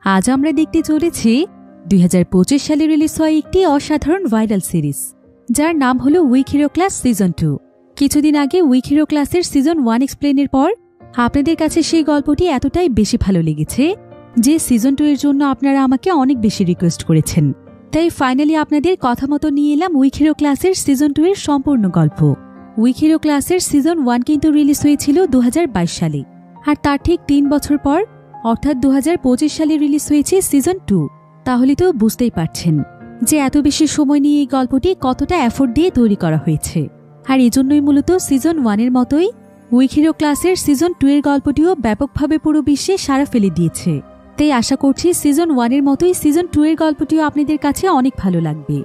আজ আমরা দেখতে চলেছি 2025 সালে রিলিজ হওয়া একটি অসাধারণ ভাইরাল সিরিজ, যার নাম হলো উইক হিরো ক্লাস সিজন 2। কিছুদিন আগে উইক হিরো ক্লাসের সিজন 1 এক্সপ্লেনের পর আপনাদের কাছে সেই গল্পটি এতটাই বেশি ভালো লেগেছে যে সিজন 2 এর জন্য আপনারা আমাকে অনেক বেশি রিকোয়েস্ট করেছেন। তাই ফাইনালি আপনাদের কথা মতো নিয়ে এলাম উইক হিরো ক্লাসের সিজন 2 এর সম্পূর্ণ গল্প। উইক হিরো ক্লাসের সিজন 1 কিন্তু রিলিজ হয়েছিল 2022 সালে, আর তার ঠিক 3 বছর পর অর্থাৎ 2025 সালে রিলিজ হয়েছে সিজন 2। তাহলে তো বুঝতেই পারছেন যে এত বেশি সময় নিয়ে এই গল্পটি কতটা এফোর্ট দিয়ে তৈরি করা হয়েছে। আর এজন্যই মূলত সিজন 1 এর মতোই উইক হিরো ক্লাসের সিজন 2 এর গল্পটিও ব্যাপকভাবে পুরো বিশ্বে সাড়া ফেলে দিয়েছে। তাই আশা করছি সিজন 1 এর মতোই সিজন 2 এর গল্পটিও আপনাদের কাছে অনেক ভালো লাগবে।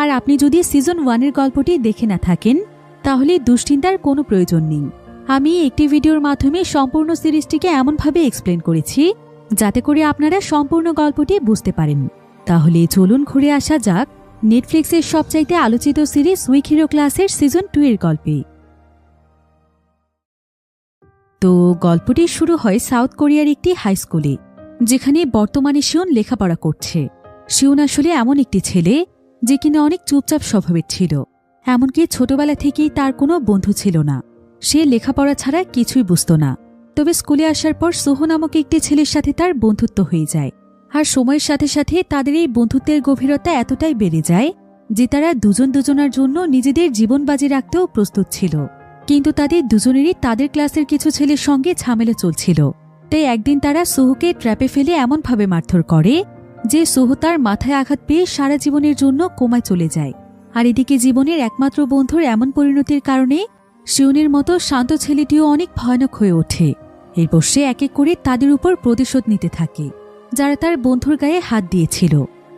আর আপনি যদি সিজন 1 এর গল্পটি দেখে না থাকেন তাহলে দুশ্চিন্তার কোনো প্রয়োজন নেই। আমি একটি ভিডিওর মাধ্যমে সম্পূর্ণ সিরিজটিকে এমনভাবে এক্সপ্লেন করেছি যাতে করে আপনারা সম্পূর্ণ গল্পটি বুঝতে পারেন। তাহলে চলুন ঘুরে আসা যাক নেটফ্লিক্সের সবচাইতে আলোচিত সিরিজ উইক হিরো ক্লাসের সিজন 2 এর গল্পে। তো গল্পটি শুরু হয় সাউথ কোরিয়ার একটি হাই স্কুলে, যেখানে বর্তমানে শিউন লেখাপড়া করছে। শিউন আসলে এমন একটি ছেলে যে কিনা অনেক চুপচাপ স্বভাবের ছিল, এমনকি ছোটবেলা থেকেই তার কোনো বন্ধু ছিল না। সে লেখাপড়া ছাড়া কিছুই বুঝত না। তবে স্কুলে আসার পর সোহো নামক একটি ছেলের সাথে তার বন্ধুত্ব হয়ে যায়। আর সময়ের সাথে সাথে তাদের এই বন্ধুত্বের গভীরতা এতটাই বেড়ে যায় যে তারা দুজন দুজনার জন্য নিজেদের জীবন বাজি রাখতেও প্রস্তুত ছিল। কিন্তু তাদের দুজনেরই তাদের ক্লাসের কিছু ছেলের সঙ্গে ঝামেলা চলছিল। তাই একদিন তারা সোহোকে ট্র্যাপে ফেলে এমনভাবে মারধর করে যে সোহো তার মাথায় আঘাত পেয়ে সারা জীবনের জন্য কোমায় চলে যায়। আর এদিকে জীবনের একমাত্র বন্ধুর এমন পরিণতির কারণে শিউনের মতো শান্ত ছেলেটিও অনেক ভয়ানক হয়ে ওঠে। এরপর সে এক এক করে তাদের উপর প্রতিশোধ নিতে থাকে যারা তার বন্ধুর গায়ে হাত দিয়েছিল।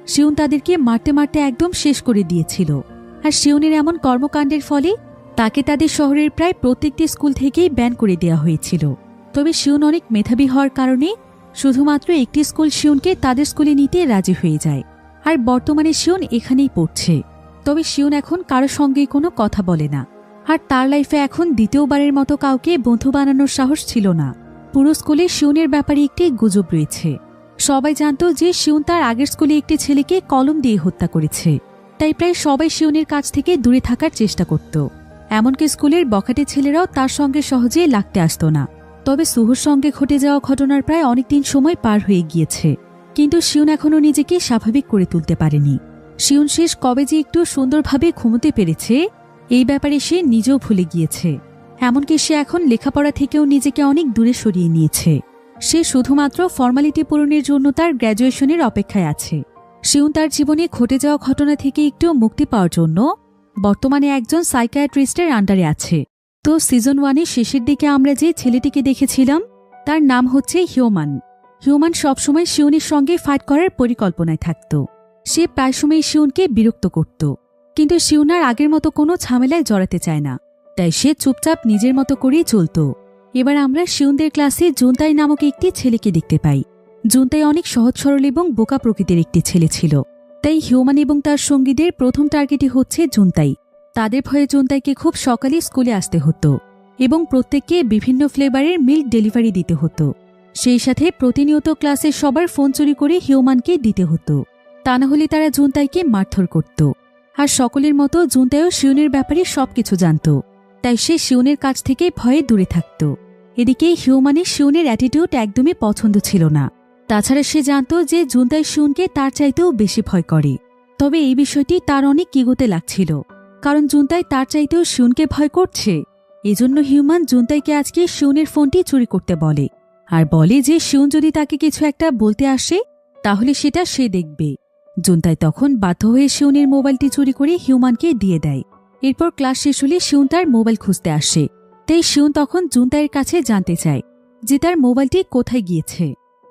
শিউন তাদেরকে মারতে মারতে একদম শেষ করে দিয়েছিল। আর শিউনের এমন কর্মকাণ্ডের ফলে তাকে তাদের শহরের প্রায় প্রত্যেকটি স্কুল থেকেই ব্যান করে দেওয়া হয়েছিল। তবে শিউন অনেক মেধাবী হওয়ার কারণে শুধুমাত্র একটি স্কুল শিউনকে তাদের স্কুলে নিতে রাজি হয়ে যায়। আর বর্তমানে শিউন এখানেই পড়ছে। তবে শিউন এখন কারো সঙ্গেই কোনো কথা বলে না। আর তার লাইফে এখন দ্বিতীয়বারের মতো কাউকে বন্ধু বানানোর সাহস ছিল না। পুরো স্কুলে শিউনের ব্যাপারে একটি গুজব রয়েছে। সবাই জানত যে শিউন তার আগের স্কুলে একটি ছেলেকে কলম দিয়ে হত্যা করেছে। তাই প্রায় সবাই শিউনের কাছ থেকে দূরে থাকার চেষ্টা করত। এমনকি স্কুলের বখাটে ছেলেরাও তার সঙ্গে সহজে লাগতে আসত না। তবে সোহোর সঙ্গে ঘটে যাওয়া ঘটনার প্রায় অনেকদিন সময় পার হয়ে গিয়েছে, কিন্তু শিউন এখনও নিজেকে স্বাভাবিক করে তুলতে পারেনি। শিউন শেষ কবে যে একটু সুন্দরভাবে ঘুমোতে পেরেছে এই ব্যাপারে সে নিজেও ভুলে গিয়েছে। এমনকি সে এখন লেখাপড়া থেকেও নিজেকে অনেক দূরে সরিয়ে নিয়েছে। সে শুধুমাত্র ফর্মালিটি পূরণের জন্য তার গ্র্যাজুয়েশনের অপেক্ষায় আছে। শিউন তার জীবনে ঘটে যাওয়া ঘটনা থেকে একটু মুক্তি পাওয়ার জন্য বর্তমানে একজন সাইকিয়াট্রিস্টের আন্ডারে আছে। তো সিজন 1 এর শেষের দিকে আমরা যে ছেলেটিকে দেখেছিলাম তার নাম হচ্ছে হিউম্যান। হিউম্যান সবসময় শিউনের সঙ্গে ফাইট করার পরিকল্পনায় থাকত। সে প্রায় সময় শিউনকে বিরক্ত করত, কিন্তু শিউন আর আগের মতো কোনো ঝামেলায় জড়াতে চায় না। তাই সে চুপচাপ নিজের মতো করেই চলত। এবার আমরা শিউনদের ক্লাসে জুনতাই নামক একটি ছেলেকে দেখতে পাই। জুনতাই অনেক সহজ সরল এবং বোকা প্রকৃতির একটি ছেলে ছিল। তাই হিউম্যান এবং তার সঙ্গীদের প্রথম টার্গেটই হচ্ছে জুনতাই। তাদের ভয়ে জুনতাইকে খুব সকালে স্কুলে আসতে হতো এবং প্রত্যেককে বিভিন্ন ফ্লেভারের মিল্ক ডেলিভারি দিতে হতো। সেই সাথে প্রতিনিয়ত ক্লাসের সবার ফোন চুরি করে হিউম্যানকে দিতে হতো, তা না হলে তারা জুনতাইকে মারধর করত। আর সকলের মতো জুনতাইও শিউনের ব্যাপারে সবকিছু জানত। তাই সে শিউনের কাছ থেকে ভয়ে দূরে থাকত। এদিকে হিউম্যানের শিউনের অ্যাটিটিউড একদমই পছন্দ ছিল না। তাছাড়া সে জানত যে জুনতাই শিউনকে তার চাইতেও বেশি ভয় করে। তবে এই বিষয়টি তার অনেক কিগোতে লাগছিল, কারণ জুনতাই তার চাইতেও শিউনকে ভয় করছে। এজন্য হিউম্যান জুনতাইকে আজকে শিউনের ফোনটি চুরি করতে বলে, আর বলে যে শিউন যদি তাকে কিছু একটা বলতে আসে তাহলে সেটা সে দেখবে। জুনতাই তখন বাধ্য হয়ে শিউনের মোবাইলটি চুরি করে হিউম্যানকে দিয়ে দেয়। এরপর ক্লাস শেষ হলে শিউন তার মোবাইল খুঁজতে আসে। তাই শিউন তখন জুনতাইয়ের কাছে জানতে চায় যে তার মোবাইলটি কোথায় গিয়েছে,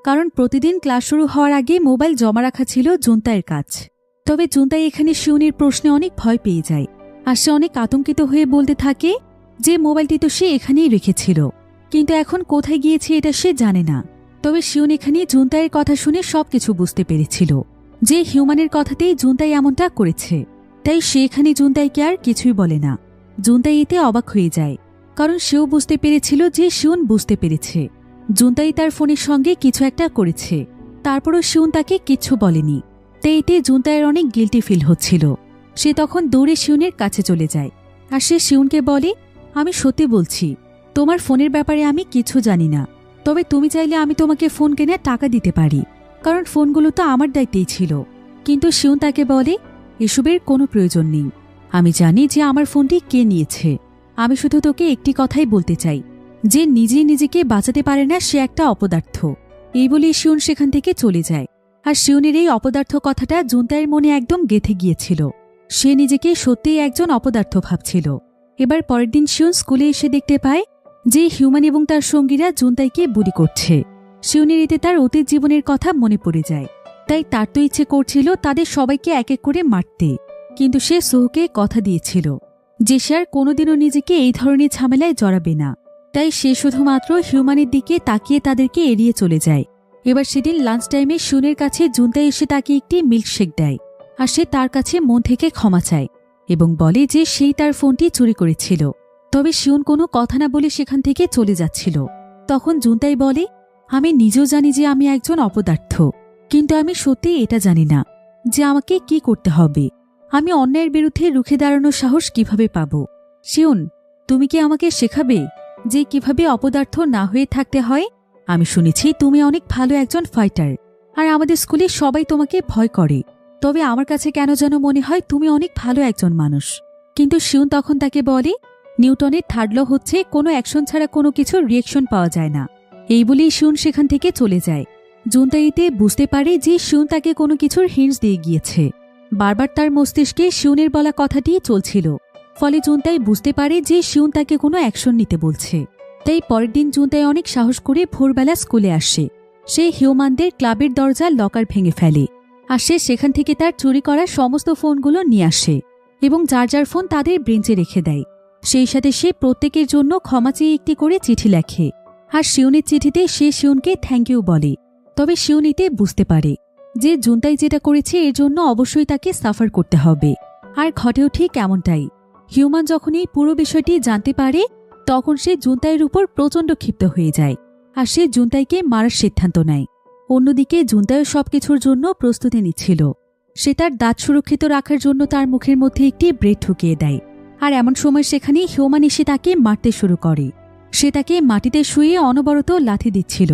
কারণ প্রতিদিন ক্লাস শুরু হওয়ার আগে মোবাইল জমা রাখা ছিল জুনতাইয়ের কাছ। তবে জুনতাই এখানে শিউনের প্রশ্নে অনেক ভয় পেয়ে যায়, আর সে অনেক আতঙ্কিত হয়ে বলতে থাকে যে মোবাইলটি তো সে এখানেই রেখেছিল, কিন্তু এখন কোথায় গিয়েছে এটা সে জানে না। তবে শিউন এখানে জুনতাইয়ের কথা শুনে সবকিছু বুঝতে পেরেছিল যে হিউম্যানের কথাতেই জুনতাই এমনটা করেছে। তাই সে এখানে জুনতাইকে আর কিছুই বলে না। জুনতাই এতে অবাক হয়ে যায়, কারণ সেও বুঝতে পেরেছিল যে শিউন বুঝতে পেরেছে জুনতাই তার ফোনের সঙ্গে কিছু একটা করেছে। তারপরও শিউন তাকে কিচ্ছু বলেনি। তাই এতে জুনতাইয়ের অনেক গিল্টি ফিল হচ্ছিল। সে তখন দৌড়ে শিউনের কাছে চলে যায় আর সে শিউনকে বলে, আমি সত্যি বলছি, তোমার ফোনের ব্যাপারে আমি কিছু জানি না। তবে তুমি চাইলে আমি তোমাকে ফোন কেনার টাকা দিতে পারি, কারণ ফোনগুলো তো আমার দায়িত্বেই ছিল। কিন্তু শিউন তাকে বলে, এসবের কোনো প্রয়োজন নেই। আমি জানি যে আমার ফোনটি কে নিয়েছে। আমি শুধু তোকে একটি কথাই বলতে চাই, যে নিজে নিজেকে বাঁচাতে পারে না সে একটা অপদার্থ। এই বলে শিউন সেখান থেকে চলে যায়। আর শিউনের এই অপদার্থ কথাটা জুনতাইয়ের মনে একদম গেঁথে গিয়েছিল। সে নিজেকে সত্যিই একজন অপদার্থ ভাবছিল। এবার পরের দিন শিউন স্কুলে এসে দেখতে পায় যে হিউম্যান এবং তার সঙ্গীরা জুনতাইকে বুলি করছে। শিউনের এতে তার অতীত জীবনের কথা মনে পড়ে যায়। তাই তার তো ইচ্ছে করছিল তাদের সবাইকে এক এক করে মারতে, কিন্তু সে সোহকে কথা দিয়েছিল যে সে আর কোনোদিনও নিজেকে এই ধরনের ঝামেলায় জড়াবে না। তাই সে শুধুমাত্র হিউম্যানের দিকে তাকিয়ে তাদেরকে এড়িয়ে চলে যায়। এবার সেদিন লাঞ্চ টাইমে শিউনের কাছে জুনতাই এসে তাকে একটি মিল্কশেক দেয় আর সে তার কাছে মন থেকে ক্ষমা চায় এবং বলে যে সেই তার ফোনটি চুরি করেছিল। তবে শিউন কোনো কথা না বলে সেখান থেকে চলে যাচ্ছিল। তখন জুনতাই বলে, আমি নিজেও জানি যে আমি একজন অপদার্থ, কিন্তু আমি সত্যি এটা জানি না যে আমাকে কি করতে হবে। আমি অন্যায়ের বিরুদ্ধে রুখে দাঁড়ানোর সাহস কিভাবে পাব। শিউন, তুমি কি আমাকে শেখাবে যে কিভাবে অপদার্থ না হয়ে থাকতে হয়? আমি শুনেছি তুমি অনেক ভালো একজন ফাইটার, আর আমাদের স্কুলে সবাই তোমাকে ভয় করে। তবে আমার কাছে কেন যেন মনে হয় তুমি অনেক ভালো একজন মানুষ। কিন্তু শিউন তখন তাকে বলে, নিউটনের থার্ড ল হচ্ছে কোনো অ্যাকশন ছাড়া কোনো কিছুর রিয়েকশন পাওয়া যায় না। এই বলেই শিউন সেখান থেকে চলে যায়। জুনতাইতে বুঝতে পারে যে শিউন তাকে কোনো কিছুর হিন্টস দিয়ে গিয়েছে। বারবার তার মস্তিষ্কে শিউনের বলা কথাটি চলছিল। ফলে জুনতাই বুঝতে পারে যে শিউন তাকে কোনো অ্যাকশন নিতে বলছে। তাই পরের দিন জুনতাই অনেক সাহস করে ভোরবেলা স্কুলে আসে। সে হিউম্যানদের ক্লাবের দরজার লকার ভেঙে ফেলে আর সে সেখান থেকে তার চুরি করা সমস্ত ফোনগুলো নিয়ে আসে এবং যার যার ফোন তাদের বেঞ্চে রেখে দেয়। সেই সাথে সে প্রত্যেকের জন্য ক্ষমা চেয়ে একটি করে চিঠি লেখে আর শিউনের চিঠিতে সে শিউনকে থ্যাংক ইউ বলে। তবে শিউন এতে বুঝতে পারে যে জুনতাই যেটা করেছে এর জন্য অবশ্যই তাকে সাফার করতে হবে। আর ঘটেও ঠিক এমনটাই। হিউম্যান যখন এই পুরো বিষয়টি জানতে পারে তখন সে জুনতাইয়ের উপর প্রচণ্ড ক্ষিপ্ত হয়ে যায় আর সে জুনতাইকে মারার সিদ্ধান্ত নেয়। অন্যদিকে জুনতাইও সবকিছুর জন্য প্রস্তুতি নিচ্ছিল। সে তার দাঁত সুরক্ষিত রাখার জন্য তার মুখের মধ্যে একটি ব্রেড ঢুকিয়ে দেয়। আর এমন সময় সেখানে হিউম্যান এসে তাকে মারতে শুরু করে। সে তাকে মাটিতে শুয়ে অনবরত লাথি দিচ্ছিল।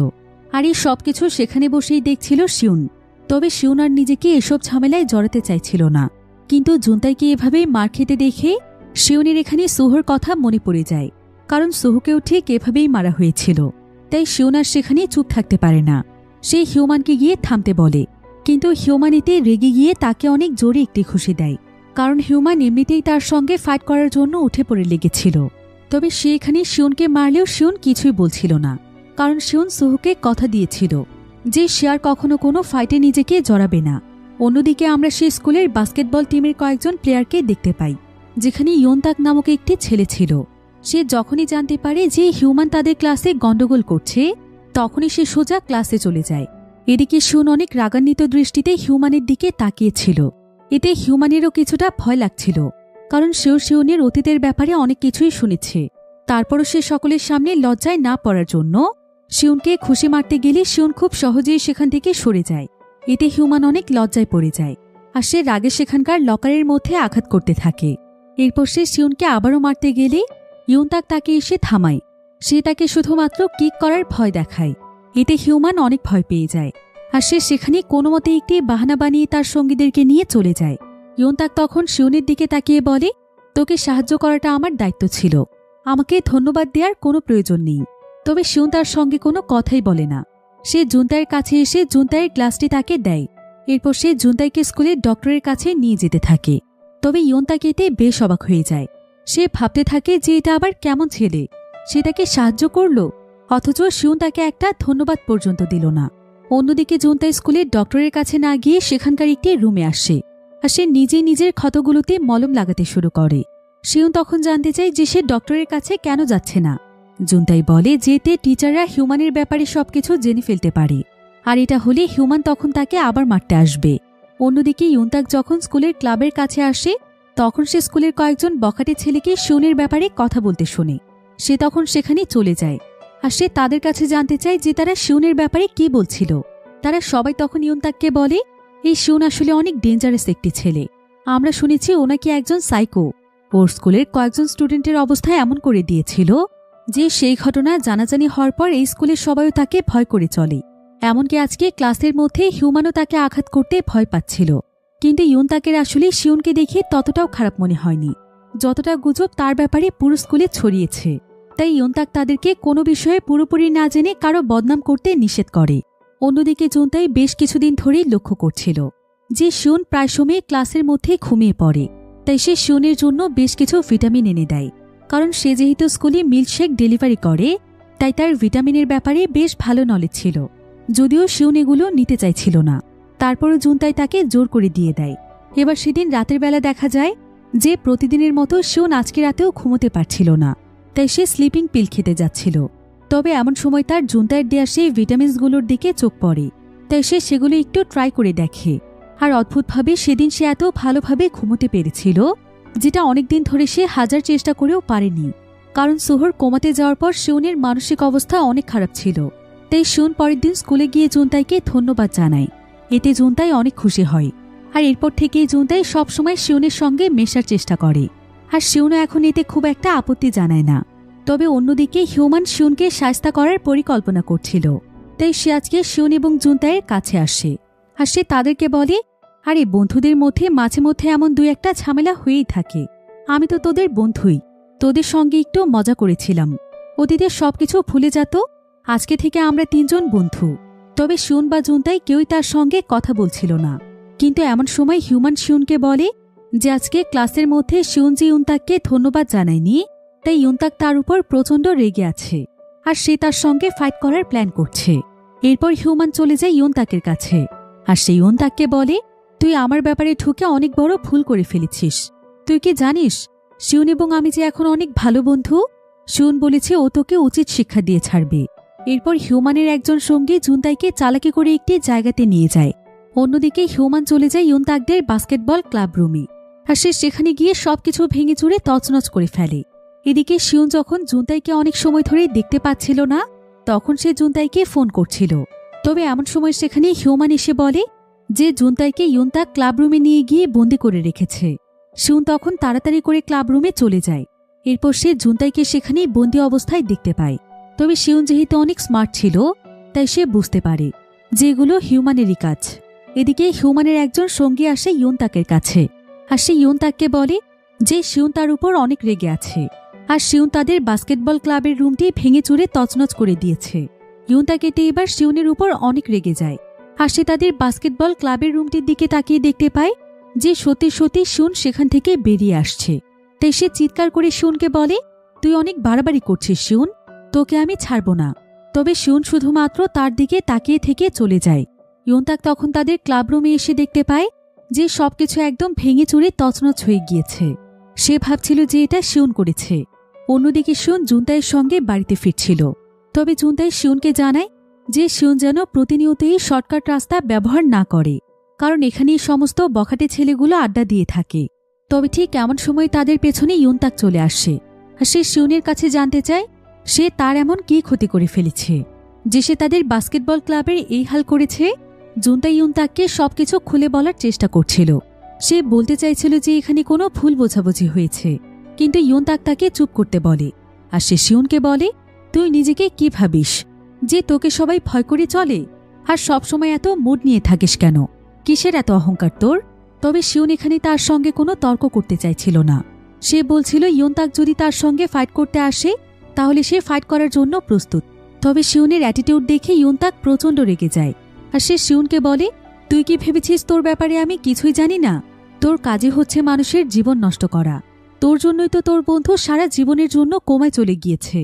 আর এই সবকিছু সেখানে বসেই দেখছিল শিউন। তবে শিউন আর নিজেকে এসব ঝামেলায় জড়াতে চাইছিল না। কিন্তু জুনতাইকে এভাবেই মার খেতে দেখে শিউনের এখানে সোহর কথা মনে পড়ে যায়, কারণ সোহকেও ঠিক এভাবেই মারা হয়েছিল। তাই শিউন আর সেখানে চুপ থাকতে পারে না। সে হিউম্যানকে গিয়ে থামতে বলে, কিন্তু হিউম্যান এতে রেগে গিয়ে তাকে অনেক জোরে একটি খুশি দেয়, কারণ হিউম্যান এমনিতেই তার সঙ্গে ফাইট করার জন্য উঠে পড়ে লেগেছিল। তবে সে এখানে শিউনকে মারলেও শিউন কিছুই বলছিল না, কারণ শিউন সোহকে কথা দিয়েছিল যে সে আর কখনো কোনো ফাইটে নিজেকে জড়াবে না। অন্যদিকে আমরা সেই স্কুলের বাস্কেটবল টিমের কয়েকজন প্লেয়ারকে দেখতে পাই, যেখানে ইয়ন্তাক নামক একটি ছেলে ছিল। সে যখনই জানতে পারে যে হিউম্যান তাদের ক্লাসে গন্ডগোল করছে তখনই সে সোজা ক্লাসে চলে যায়। এদিকে শিউন অনেক রাগান্বিত দৃষ্টিতে হিউম্যানের দিকে তাকিয়েছিল। এতে হিউম্যানেরও কিছুটা ভয় লাগছিল, কারণ সেও শিউনের অতীতের ব্যাপারে অনেক কিছুই শুনেছে। তারপরও সে সকলের সামনে লজ্জায় না পড়ার জন্য শিউনকে খুশি মারতে গেলে শিউন খুব সহজেই সেখান থেকে সরে যায়। এতে হিউম্যান অনেক লজ্জায় পড়ে যায় আর সে রাগে সেখানকার লকারের মধ্যে আঘাত করতে থাকে। এরপর সে শিউনকে আবারও মারতে গেলে ইয়ন্তাক তাকে এসে থামায়। সে তাকে শুধুমাত্র কিক করার ভয় দেখায়। এতে হিউম্যান অনেক ভয় পেয়ে যায় আর সে সেখানে কোনো মতে একটি বাহানা বানিয়ে তার সঙ্গীদেরকে নিয়ে চলে যায়। ইয়ন্তাক তখন শিউনের দিকে তাকিয়ে বলে, তোকে সাহায্য করাটা আমার দায়িত্ব ছিল, আমাকে ধন্যবাদ দেওয়ার কোনো প্রয়োজন নেই। তবে শিউন তার সঙ্গে কোনো কথাই বলে না। সে জুনতাইয়ের কাছে এসে জুনতাইয়ের গ্লাসটি তাকে দেয়। এরপর সে জুনতাইকে স্কুলের ডক্টরের কাছে নিয়ে যেতে থাকে। তবে ইয়ন্তাক এতে বেশ অবাক হয়ে যায়। সে ভাবতে থাকে যে এটা আবার কেমন ছেলে, সে তাকে সাহায্য করল অথচ শিউন তাকে একটা ধন্যবাদ পর্যন্ত দিল না। অন্যদিকে জুনতাই স্কুলের ডক্টরের কাছে না গিয়ে সেখানকার একটি রুমে আসে আর সে নিজেই নিজের ক্ষতগুলোতে মলম লাগাতে শুরু করে। শিউন তখন জানতে চায় যে সে ডক্টরের কাছে কেন যাচ্ছে না। জুনতাই বলে যে এতে টিচাররা হিউম্যানের ব্যাপারে সবকিছু জেনে ফেলতে পারে, আর এটা হলে হিউম্যান তখন তাকে আবার মারতে আসবে। অন্যদিকে ইয়ন্তাক যখন স্কুলের ক্লাবের কাছে আসে তখন সে স্কুলের কয়েকজন বখাটে ছেলেকে শিউনের ব্যাপারে কথা বলতে শোনে। সে তখন সেখানে চলে যায় আর সে তাদের কাছে জানতে চায় যে তারা শিউনের ব্যাপারে কি বলছিল। তারা সবাই তখন ইউনতাককে বলে, এই শিউন আসলে অনেক ডেঞ্জারাস একটি ছেলে। আমরা শুনেছি ওনাকে একজন সাইকো ওর স্কুলের কয়েকজন স্টুডেন্টের অবস্থা এমন করে দিয়েছিল যে সেই ঘটনা জানাজানি হওয়ার পর এই স্কুলের সবাইও তাকে ভয় করে চলে। এমনকি আজকে ক্লাসের মধ্যে হিউম্যানও তাকে আঘাত করতে ভয় পাচ্ছিল। কিন্তু ইউনতাকের আসলে শিউনকে দেখে ততটাও খারাপ মনে হয়নি, যতটা গুজব তার ব্যাপারে পুরো স্কুলে ছড়িয়েছে। তাই ইউনতাক তাদেরকে কোনো বিষয়ে পুরোপুরি না জেনে কারো বদনাম করতে নিষেধ করে। অন্যদিকে জুনতাই বেশ কিছুদিন ধরেই লক্ষ্য করছিল যে শিউন প্রায় সময় ক্লাসের মধ্যে ঘুমিয়ে পড়ে। তাই সে শিউনের জন্য বেশ কিছু ভিটামিন এনে দেয়, কারণ সে যেহেতু স্কুলে মিল্কশেক ডেলিভারি করে তাই তার ভিটামিনের ব্যাপারে বেশ ভালো নলেজ ছিল। যদিও শিউন এগুলো নিতে চাইছিল না, তারপরও জুনতাই তাকে জোর করে দিয়ে দেয়। এবার সেদিন রাতের বেলা দেখা যায় যে প্রতিদিনের মতো শিউন আজকে রাতেও ঘুমোতে পারছিল না, তাই সে স্লিপিং পিল খেতে যাচ্ছিল। তবে এমন সময় তার জুনতাইয়ের দেয়া সেই ভিটামিনসগুলোর দিকে চোখ পড়ে, তাই সে সেগুলো একটু ট্রাই করে দেখে। আর অদ্ভুতভাবে সেদিন সে এত ভালোভাবে ঘুমোতে পেরেছিল যেটা অনেকদিন ধরে সে হাজার চেষ্টা করেও পারেনি। কারণ সোহর কোমাতে যাওয়ার পর শিউনের মানসিক অবস্থা অনেক খারাপ ছিল। তাই শিউন পরের দিন স্কুলে গিয়ে জুনতাইকে ধন্যবাদ জানায়। এতে জুনতাই অনেক খুশি হয়। আর এরপর থেকেই জুনতাই সবসময় শিউনের সঙ্গে মেশার চেষ্টা করে। আর শিউনও এখন এতে খুব একটা আপত্তি জানায় না। তবে অন্যদিকে হিউম্যান শিউনকে শায়েস্তা করার পরিকল্পনা করছিল। তাই সে আজকে শিউন এবং জুনতাইয়ের কাছে আসে। আর সে তাদেরকে বলে, আরে বন্ধুদের মধ্যে মাঝে মধ্যে এমন দুই একটা ঝামেলা হয়েই থাকে। আমি তো তোদের বন্ধুই, তোদের সঙ্গে একটু মজা করেছিলাম। অতীতে সবকিছু ভুলে যেত, আজকে থেকে আমরা তিনজন বন্ধু। তবে শিউন বা জুনতাই কেউই তার সঙ্গে কথা বলছিল না। কিন্তু এমন সময় হিউম্যান শিউনকে বলে যে আজকে ক্লাসের মধ্যে শিউন যে ইউনতাককে ধন্যবাদ জানায়নি, তাই ইউনতাক তার উপর প্রচণ্ড রেগে আছে আর সে তার সঙ্গে ফাইট করার প্ল্যান করছে। এরপর হিউম্যান চলে যায় ইউনতাকের কাছে আর সে ইউনতাককে বলে, তুই আমার ব্যাপারে ঢুকে অনেক বড় ভুল করে ফেলেছিস। তুই কি জানিস শিউন এবং আমি যে এখন অনেক ভালো বন্ধু? শিউন বলেছে ও তোকে উচিত শিক্ষা দিয়ে ছাড়বে। এরপর হিউম্যানের একজন সঙ্গী জুনতাইকে চালাকি করে একটি জায়গাতে নিয়ে যায়। অন্যদিকে হিউম্যান চলে যায় ইউনতাকদের বাস্কেটবল ক্লাব রুমে আর সে সেখানে গিয়ে সবকিছু ভেঙে চুরে তছনছ করে ফেলে। এদিকে শিউন যখন জুনতাইকে অনেক সময় ধরেই দেখতে পাচ্ছিল না, তখন সে জুনতাইকে ফোন করছিল। তবে এমন সময় সেখানে হিউম্যান এসে বলে যে জুনতাইকে ইউনতাক ক্লাব রুমে নিয়ে গিয়ে বন্দি করে রেখেছে। শিউন তখন তাড়াতাড়ি করে ক্লাব রুমে চলে যায়। এরপর সে জুনতাইকে সেখানেই বন্দি অবস্থায় দেখতে পায়। তবে শিউন যেহেতু অনেক স্মার্ট ছিল তাই সে বুঝতে পারে যে এগুলো হিউম্যানেরই কাজ। এদিকে হিউম্যানের একজন সঙ্গী আসে ইউনতাকের কাছে আর সে ইউনতাককে বলে যে শিউন তার উপর অনেক রেগে আছে আর শিউন তাদের বাস্কেটবল ক্লাবের রুমটি ভেঙে চুরে তছনছ করে দিয়েছে। ইউনতাক এতে এবার শিউনের উপর অনেক রেগে যায় আর সে তাদের বাস্কেটবল ক্লাবের রুমটির দিকে তাকিয়ে দেখতে পায় যে সত্যি সত্যি শিউন সেখান থেকে বেরিয়ে আসছে। তাই সে চিৎকার করে শিউনকে বলে, তুই অনেক বাড়াবাড়ি করছিস শিউন, তোকে আমি ছাড়ব না। তবে শিউন শুধুমাত্র তার দিকে তাকিয়ে থেকে চলে যায়। ইউনতাক তখন তাদের ক্লাব রুমে এসে দেখতে পায় যে সবকিছু একদম ভেঙে চুরে তছনছ হয়ে গিয়েছে। সে ভাবছিল যে এটা শিউন করেছে। অন্যদিকে শিউন জুনতাইয়ের সঙ্গে বাড়িতে ফিরছিল। তবে জুনতাই শিউনকে জানায় যে শিউন যেন প্রতিনিয়তই শর্টকাট রাস্তা ব্যবহার না করে, কারণ এখানেই সমস্ত বখাটে ছেলেগুলো আড্ডা দিয়ে থাকে। তবে ঠিক এমন সময় তাদের পেছনে ইউনতাক চলে আসে আর সে শিউনের কাছে জানতে চায় সে তার এমন কি ক্ষতি করে ফেলেছে যে সে তাদের বাস্কেটবল ক্লাবের এই হাল করেছে। জুনতাই ইউনতাককে সবকিছু খুলে বলার চেষ্টা করছিল। সে বলতে চাইছিল যে এখানে কোনো ভুল বোঝাবুঝি হয়েছে, কিন্তু ইউনতাক তাকে চুপ করতে বলে। আর সে শিউনকে বলে, তুই নিজেকে কি ভাবিস যে তোকে সবাই ভয় করে চলে? আর সবসময় এত মুড নিয়ে থাকিস কেন? কিসের এত অহংকার তোর? তবে শিউন এখানে তার সঙ্গে কোনো তর্ক করতে চাইছিল না। সে বলছিল ইউনতাক যদি তার সঙ্গে ফাইট করতে আসে তাহলে সে ফাইট করার জন্য প্রস্তুত। তবে শিউনের অ্যাটিটিউড দেখে ইউনতাক প্রচণ্ড রেগে যায় আর সে শিউনকে বলে, তুই কি ভেবেছিস তোর ব্যাপারে আমি কিছুই জানি না? তোর কাজে হচ্ছে মানুষের জীবন নষ্ট করা। তোর জন্যই তো তোর বন্ধু সারা জীবনের জন্য কোমায় চলে গিয়েছে।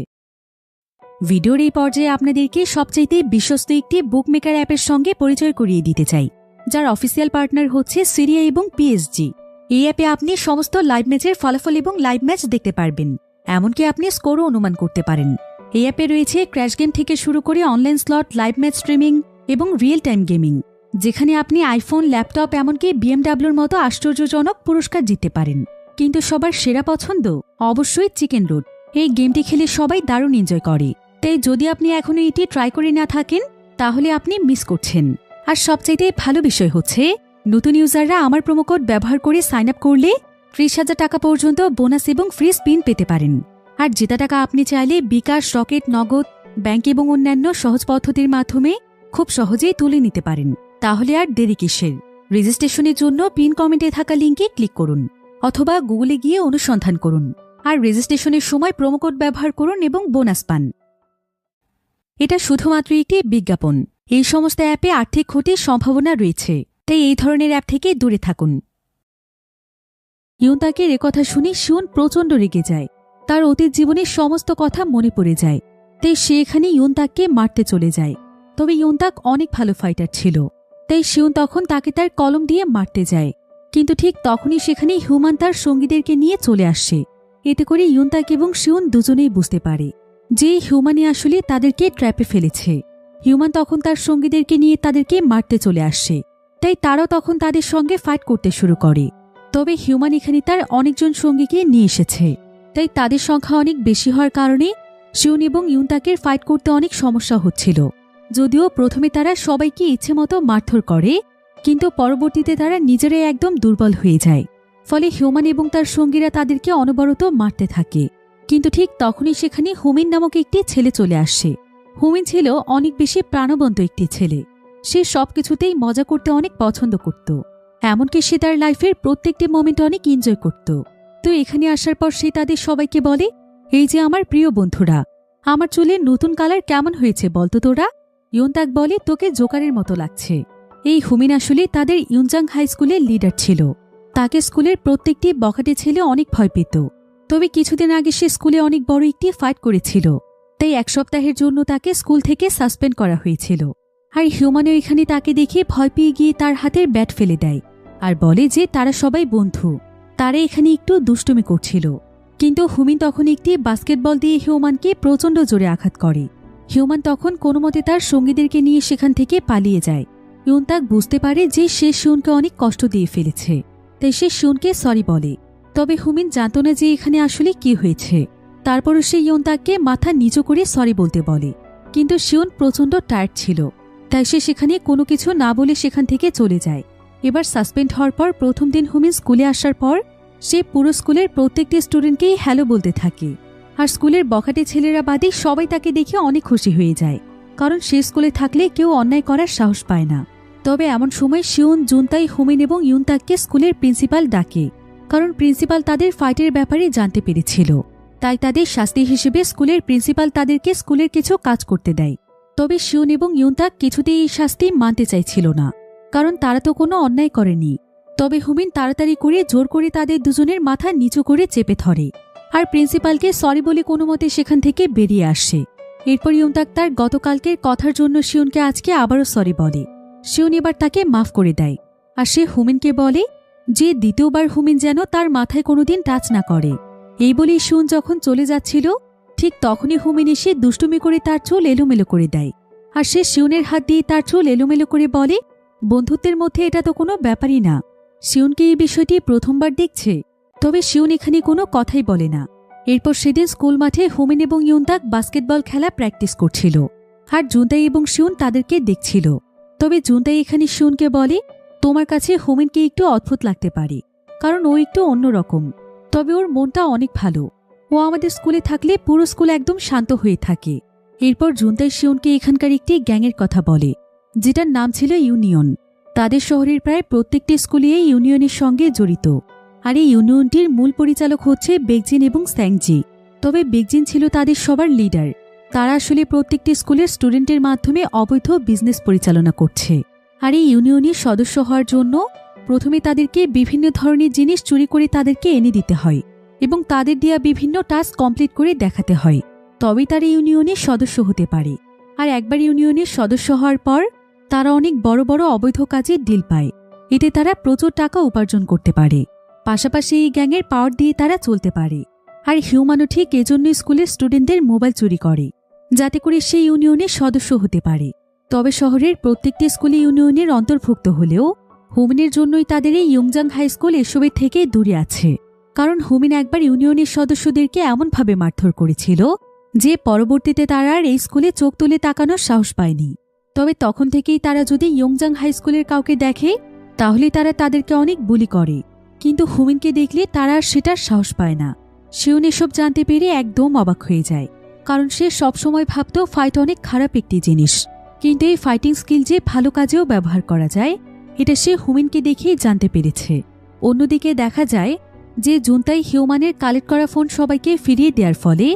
ভিডিওর এই পর্যায়ে আপনাদেরকে সবচাইতে বিশ্বস্ত একটি বুকমেকার অ্যাপের সঙ্গে পরিচয় করিয়ে দিতে চাই, যার অফিসিয়াল পার্টনার হচ্ছে সিরিয়া এবং পিএসজি। এই অ্যাপে আপনি সমস্ত লাইভ ম্যাচের ফলাফল এবং লাইভ ম্যাচ দেখতে পারবেন। এমনকি আপনি স্কোরও অনুমান করতে পারেন। এই অ্যাপে রয়েছে ক্র্যাশ গেম থেকে শুরু করে online slot, live match streaming এবং রিয়েল টাইম গেমিং, যেখানে আপনি আইফোন, ল্যাপটপ, এমনকি বিএমডাব্লিউর মতো আশ্চর্যজনক পুরস্কার জিততে পারেন। কিন্তু সবার সেরা পছন্দ অবশ্যই চিকেন রুট। এই গেমটি খেলে সবাই দারুণ এনজয় করে। তাই যদি আপনি এখনো এটি ট্রাই করে না থাকেন তাহলে আপনি মিস করছেন। আর সবচাইতে ভালো বিষয় হচ্ছে নতুন ইউজাররা আমার প্রোমোকোড ব্যবহার করে সাইন আপ করলে 30,000 টাকা পর্যন্ত বোনাস এবং ফ্রি স্পিন পেতে পারেন। আর জেতা টাকা আপনি চাইলে বিকাশ, রকেট, নগদ, ব্যাংক এবং অন্যান্য সহজ পদ্ধতির মাধ্যমে খুব সহজেই তুলে নিতে পারেন। তাহলে আর দেরি কিসের? রেজিস্ট্রেশনের জন্য পিন কমেন্টে থাকা লিঙ্কে ক্লিক করুন অথবা গুগলে গিয়ে অনুসন্ধান করুন আর রেজিস্ট্রেশনের সময় প্রোমোকোড ব্যবহার করুন এবং বোনাস পান। এটা শুধুমাত্র একটি বিজ্ঞাপন। এই সমস্ত অ্যাপে আর্থিক ক্ষতির সম্ভাবনা রয়েছে, তাই এই ধরনের অ্যাপ থেকে দূরে থাকুন। ইউনতাকের একথা শুনে শিউন প্রচণ্ড রেগে যায়। তার অতীত জীবনের সমস্ত কথা মনে পড়ে যায়, তাই সে এখানে ইউনতাককে মারতে চলে যায়। তবে ইউনতাক অনেক ভালো ফাইটার ছিল, তাই শিউন তখন তাকে তার কলম দিয়ে মারতে যায়। কিন্তু ঠিক তখনই সেখানে হিউম্যান তার সঙ্গীদেরকে নিয়ে চলে আসে। এতে করে ইউনতাক এবং শিউন দুজনেই বুঝতে পারে যে হিউম্যানই আসলে তাদেরকে ট্র্যাপে ফেলেছে। হিউম্যান তখন তার সঙ্গীদেরকে নিয়ে তাদেরকে মারতে চলে আসে, তাই তারাও তখন তাদের সঙ্গে ফাইট করতে শুরু করে। তবে হিউম্যান এখানে তার অনেকজন সঙ্গীকে নিয়ে এসেছে, তাই তাদের সংখ্যা অনেক বেশি হওয়ার কারণে শিউন এবং ইউনতাকের ফাইট করতে অনেক সমস্যা হচ্ছিল। যদিও প্রথমে তারা সবাইকে ইচ্ছেমতো মারধর করে, কিন্তু পরবর্তীতে তারা নিজেরাই একদম দুর্বল হয়ে যায়। ফলে হিউম্যান এবং তার সঙ্গীরা তাদেরকে অনবরত মারতে থাকে। কিন্তু ঠিক তখনই সেখানে হুমিন নামক একটি ছেলে চলে আসে। হুমিন ছিল অনেক বেশি প্রাণবন্ত একটি ছেলে। সে সবকিছুতেই মজা করতে অনেক পছন্দ করত, এমনকি সে তার লাইফের প্রত্যেকটি মোমেন্ট অনেক এনজয় করত। তো এখানে আসার পর সে তাদের সবাইকে বলে, এই যে আমার প্রিয় বন্ধুরা, আমার চুলের নতুন কালার কেমন হয়েছে বলতো তোরা? ইউনতাক বলে, তোকে জোকারের মতো লাগছে। এই হুমিন আসলে তাদের ইউনজাং হাই স্কুলের লিডার ছিল। তাকে স্কুলের প্রত্যেকটি বখাটে ছেলে অনেক ভয় পেত। তবে কিছুদিন আগে সে স্কুলে অনেক বড় একটি ফাইট করেছিল, তাই 1 সপ্তাহের জন্য তাকে স্কুল থেকে সাসপেন্ড করা হয়েছিল। আর হিউম্যানও এখানে তাকে দেখে ভয় পেয়ে গিয়ে তার হাতের ব্যাট ফেলে দেয় আর বলে যে তারা সবাই বন্ধু, তারা এখানে একটু দুষ্টুমি করছিল। কিন্তু হুমিন তখন একটি বাস্কেটবল দিয়ে হিউম্যানকে প্রচণ্ড জোরে আঘাত করে। হিউম্যান তখন কোনো মতে তার সঙ্গীদেরকে নিয়ে সেখান থেকে পালিয়ে যায়। ইউনতাক বুঝতে পারে যে সে শিউনকে অনেক কষ্ট দিয়ে ফেলেছে, তাই সে শিউনকে সরি বলে। তবে হুমিন জানত না যে এখানে আসলে কি হয়েছে। তারপরও সে ইউনতাককে মাথা নিচু করে সরি বলতে বলে, কিন্তু শিউন প্রচণ্ড টায়ার্ড ছিল, তাই সে সেখানে কোনো কিছু না বলে সেখান থেকে চলে যায়। এবার সাসপেন্ড হওয়ার পর প্রথম দিন হুমিন স্কুলে আসার পর সে পুরো স্কুলের প্রত্যেকটি স্টুডেন্টকেই হ্যালো বলতে থাকে। আর স্কুলের বখাটে ছেলেরা বাদে সবাই তাকে দেখে অনেক খুশি হয়ে যায়, কারণ সে স্কুলে থাকলে কেউ অন্যায় করার সাহস পায় না। তবে এমন সময় শিউন, জুনতাই, হুমিন এবং ইউনতাককে স্কুলের প্রিন্সিপাল ডাকে, কারণ প্রিন্সিপাল তাদের ফাইটের ব্যাপারে জানতে পেরেছিল। তাই তাদের শাস্তি হিসেবে স্কুলের প্রিন্সিপাল তাদেরকে স্কুলের কিছু কাজ করতে দেয়। তবে শিউন এবং ইউনতাক কিছুতেই এই শাস্তি মানতে চাইছিল না, কারণ তারা তো কোনো অন্যায় করেনি। তবে হুমিন তাড়াতাড়ি করে জোর করে তাদের দুজনের মাথা নিচু করে চেপে ধরে আর প্রিন্সিপালকে সরি বলে কোনো মতে সেখান থেকে বেরিয়ে আসে। এরপর ইউনতাক তার গতকালকের কথার জন্য শিউনকে আজকে আবারও সরি বলে। শিউন এবার তাকে মাফ করে দেয় আর সে হুমিনকে বলে যে দ্বিতীয়বার হুমিন যেন তার মাথায় কোনোদিন টাচ না করে। এই বলেই শিউন যখন চলে যাচ্ছিল, ঠিক তখনই হুমিন এসে দুষ্টুমি করে তার চুল এলোমেলো করে দেয়। আর সে শিউনের হাত দিয়ে তার চুল এলোমেলো করে বলে, বন্ধুত্বের মধ্যে এটা তো কোনো ব্যাপারই না। শিউনকে এই বিষয়টি প্রথমবার দেখছে, তবে শিউন এখানে কোনো কথাই বলে না। এরপর সেদিন স্কুল মাঠে হুমিন এবং ইউনতাক বাস্কেটবল খেলা প্র্যাকটিস করছিল আর জুনতাই এবং শিউন তাদেরকে দেখছিল। তবে জুনতাই এখানে শিউনকে বলে, তোমার কাছে হুমিনকে একটু অদ্ভুত লাগতে পারে, কারণ ও একটু অন্যরকম, তবে ওর মনটা অনেক ভালো। ও আমাদের স্কুলে থাকলে পুরো স্কুল একদম শান্ত হয়ে থাকে। এরপর জুনতাই শিউনকে এখানকার একটি গ্যাংয়ের কথা বলে, যেটার নাম ছিল ইউনিয়ন। তাদের শহরের প্রায় প্রত্যেকটি স্কুলে এই ইউনিয়নের সঙ্গে জড়িত। আর এই ইউনিয়নটির মূল পরিচালক হচ্ছে বেকজিন এবং স্যাংজি। তবে বেকজিন ছিল তাদের সবার লিডার। তারা আসলে প্রত্যেকটি স্কুলের স্টুডেন্টের মাধ্যমে অবৈধ বিজনেস পরিচালনা করছে। আর এই ইউনিয়নের সদস্য হওয়ার জন্য প্রথমে তাদেরকে বিভিন্ন ধরনের জিনিস চুরি করে তাদেরকে এনে দিতে হয় এবং তাদের দেয়া বিভিন্ন টাস্ক কমপ্লিট করে দেখাতে হয়, তবেই তারা ইউনিয়নের সদস্য হতে পারে। আর একবার ইউনিয়নের সদস্য হওয়ার পর তারা অনেক বড় বড় অবৈধ কাজের ডিল পায়। এতে তারা প্রচুর টাকা উপার্জন করতে পারে। পাশাপাশি এই গ্যাংয়ের পাওয়ার দিয়ে তারা চলতে পারে। আর হিউম্যানও ঠিক এজন্য স্কুলের স্টুডেন্টদের মোবাইল চুরি করে, যাতে করে সে ইউনিয়নের সদস্য হতে পারে। তবে শহরের প্রত্যেকটি স্কুলে ইউনিয়নের অন্তর্ভুক্ত হলেও হুমিনের জন্যই তাদের এই ইয়ংজাং হাই স্কুল এসবের থেকে দূরে আছে, কারণ হুমিন একবার ইউনিয়নের সদস্যদেরকে এমনভাবে মারধর করেছিল যে পরবর্তীতে তারা আর এই স্কুলে চোখ তুলে তাকানোর সাহস পায়নি। তবে তখন থেকেই তারা যদি ইয়ংজাং হাই স্কুলের কাউকে দেখে তাহলে তারা তাদেরকে অনেক বুলি করে, কিন্তু হুমিনকে দেখলে তারা আর সেটার সাহস পায় না। শিউন এসব জানতে পেরে একদম অবাক হয়ে যায়, কারণ সে সবসময় ভাবত ফাইট অনেক খারাপ একটি জিনিস, কিন্তু এই ফাইটিং স্কিল যে ভালো কাজেও ব্যবহার করা যায় এটা সে হুমিনকে দেখেই জানতে পেরেছে। অন্যদিকে দেখা যায় যে জুনতাই হিউম্যানের কালেক্ট করা ফোন সবাইকে ফিরিয়ে দেওয়ার ফলে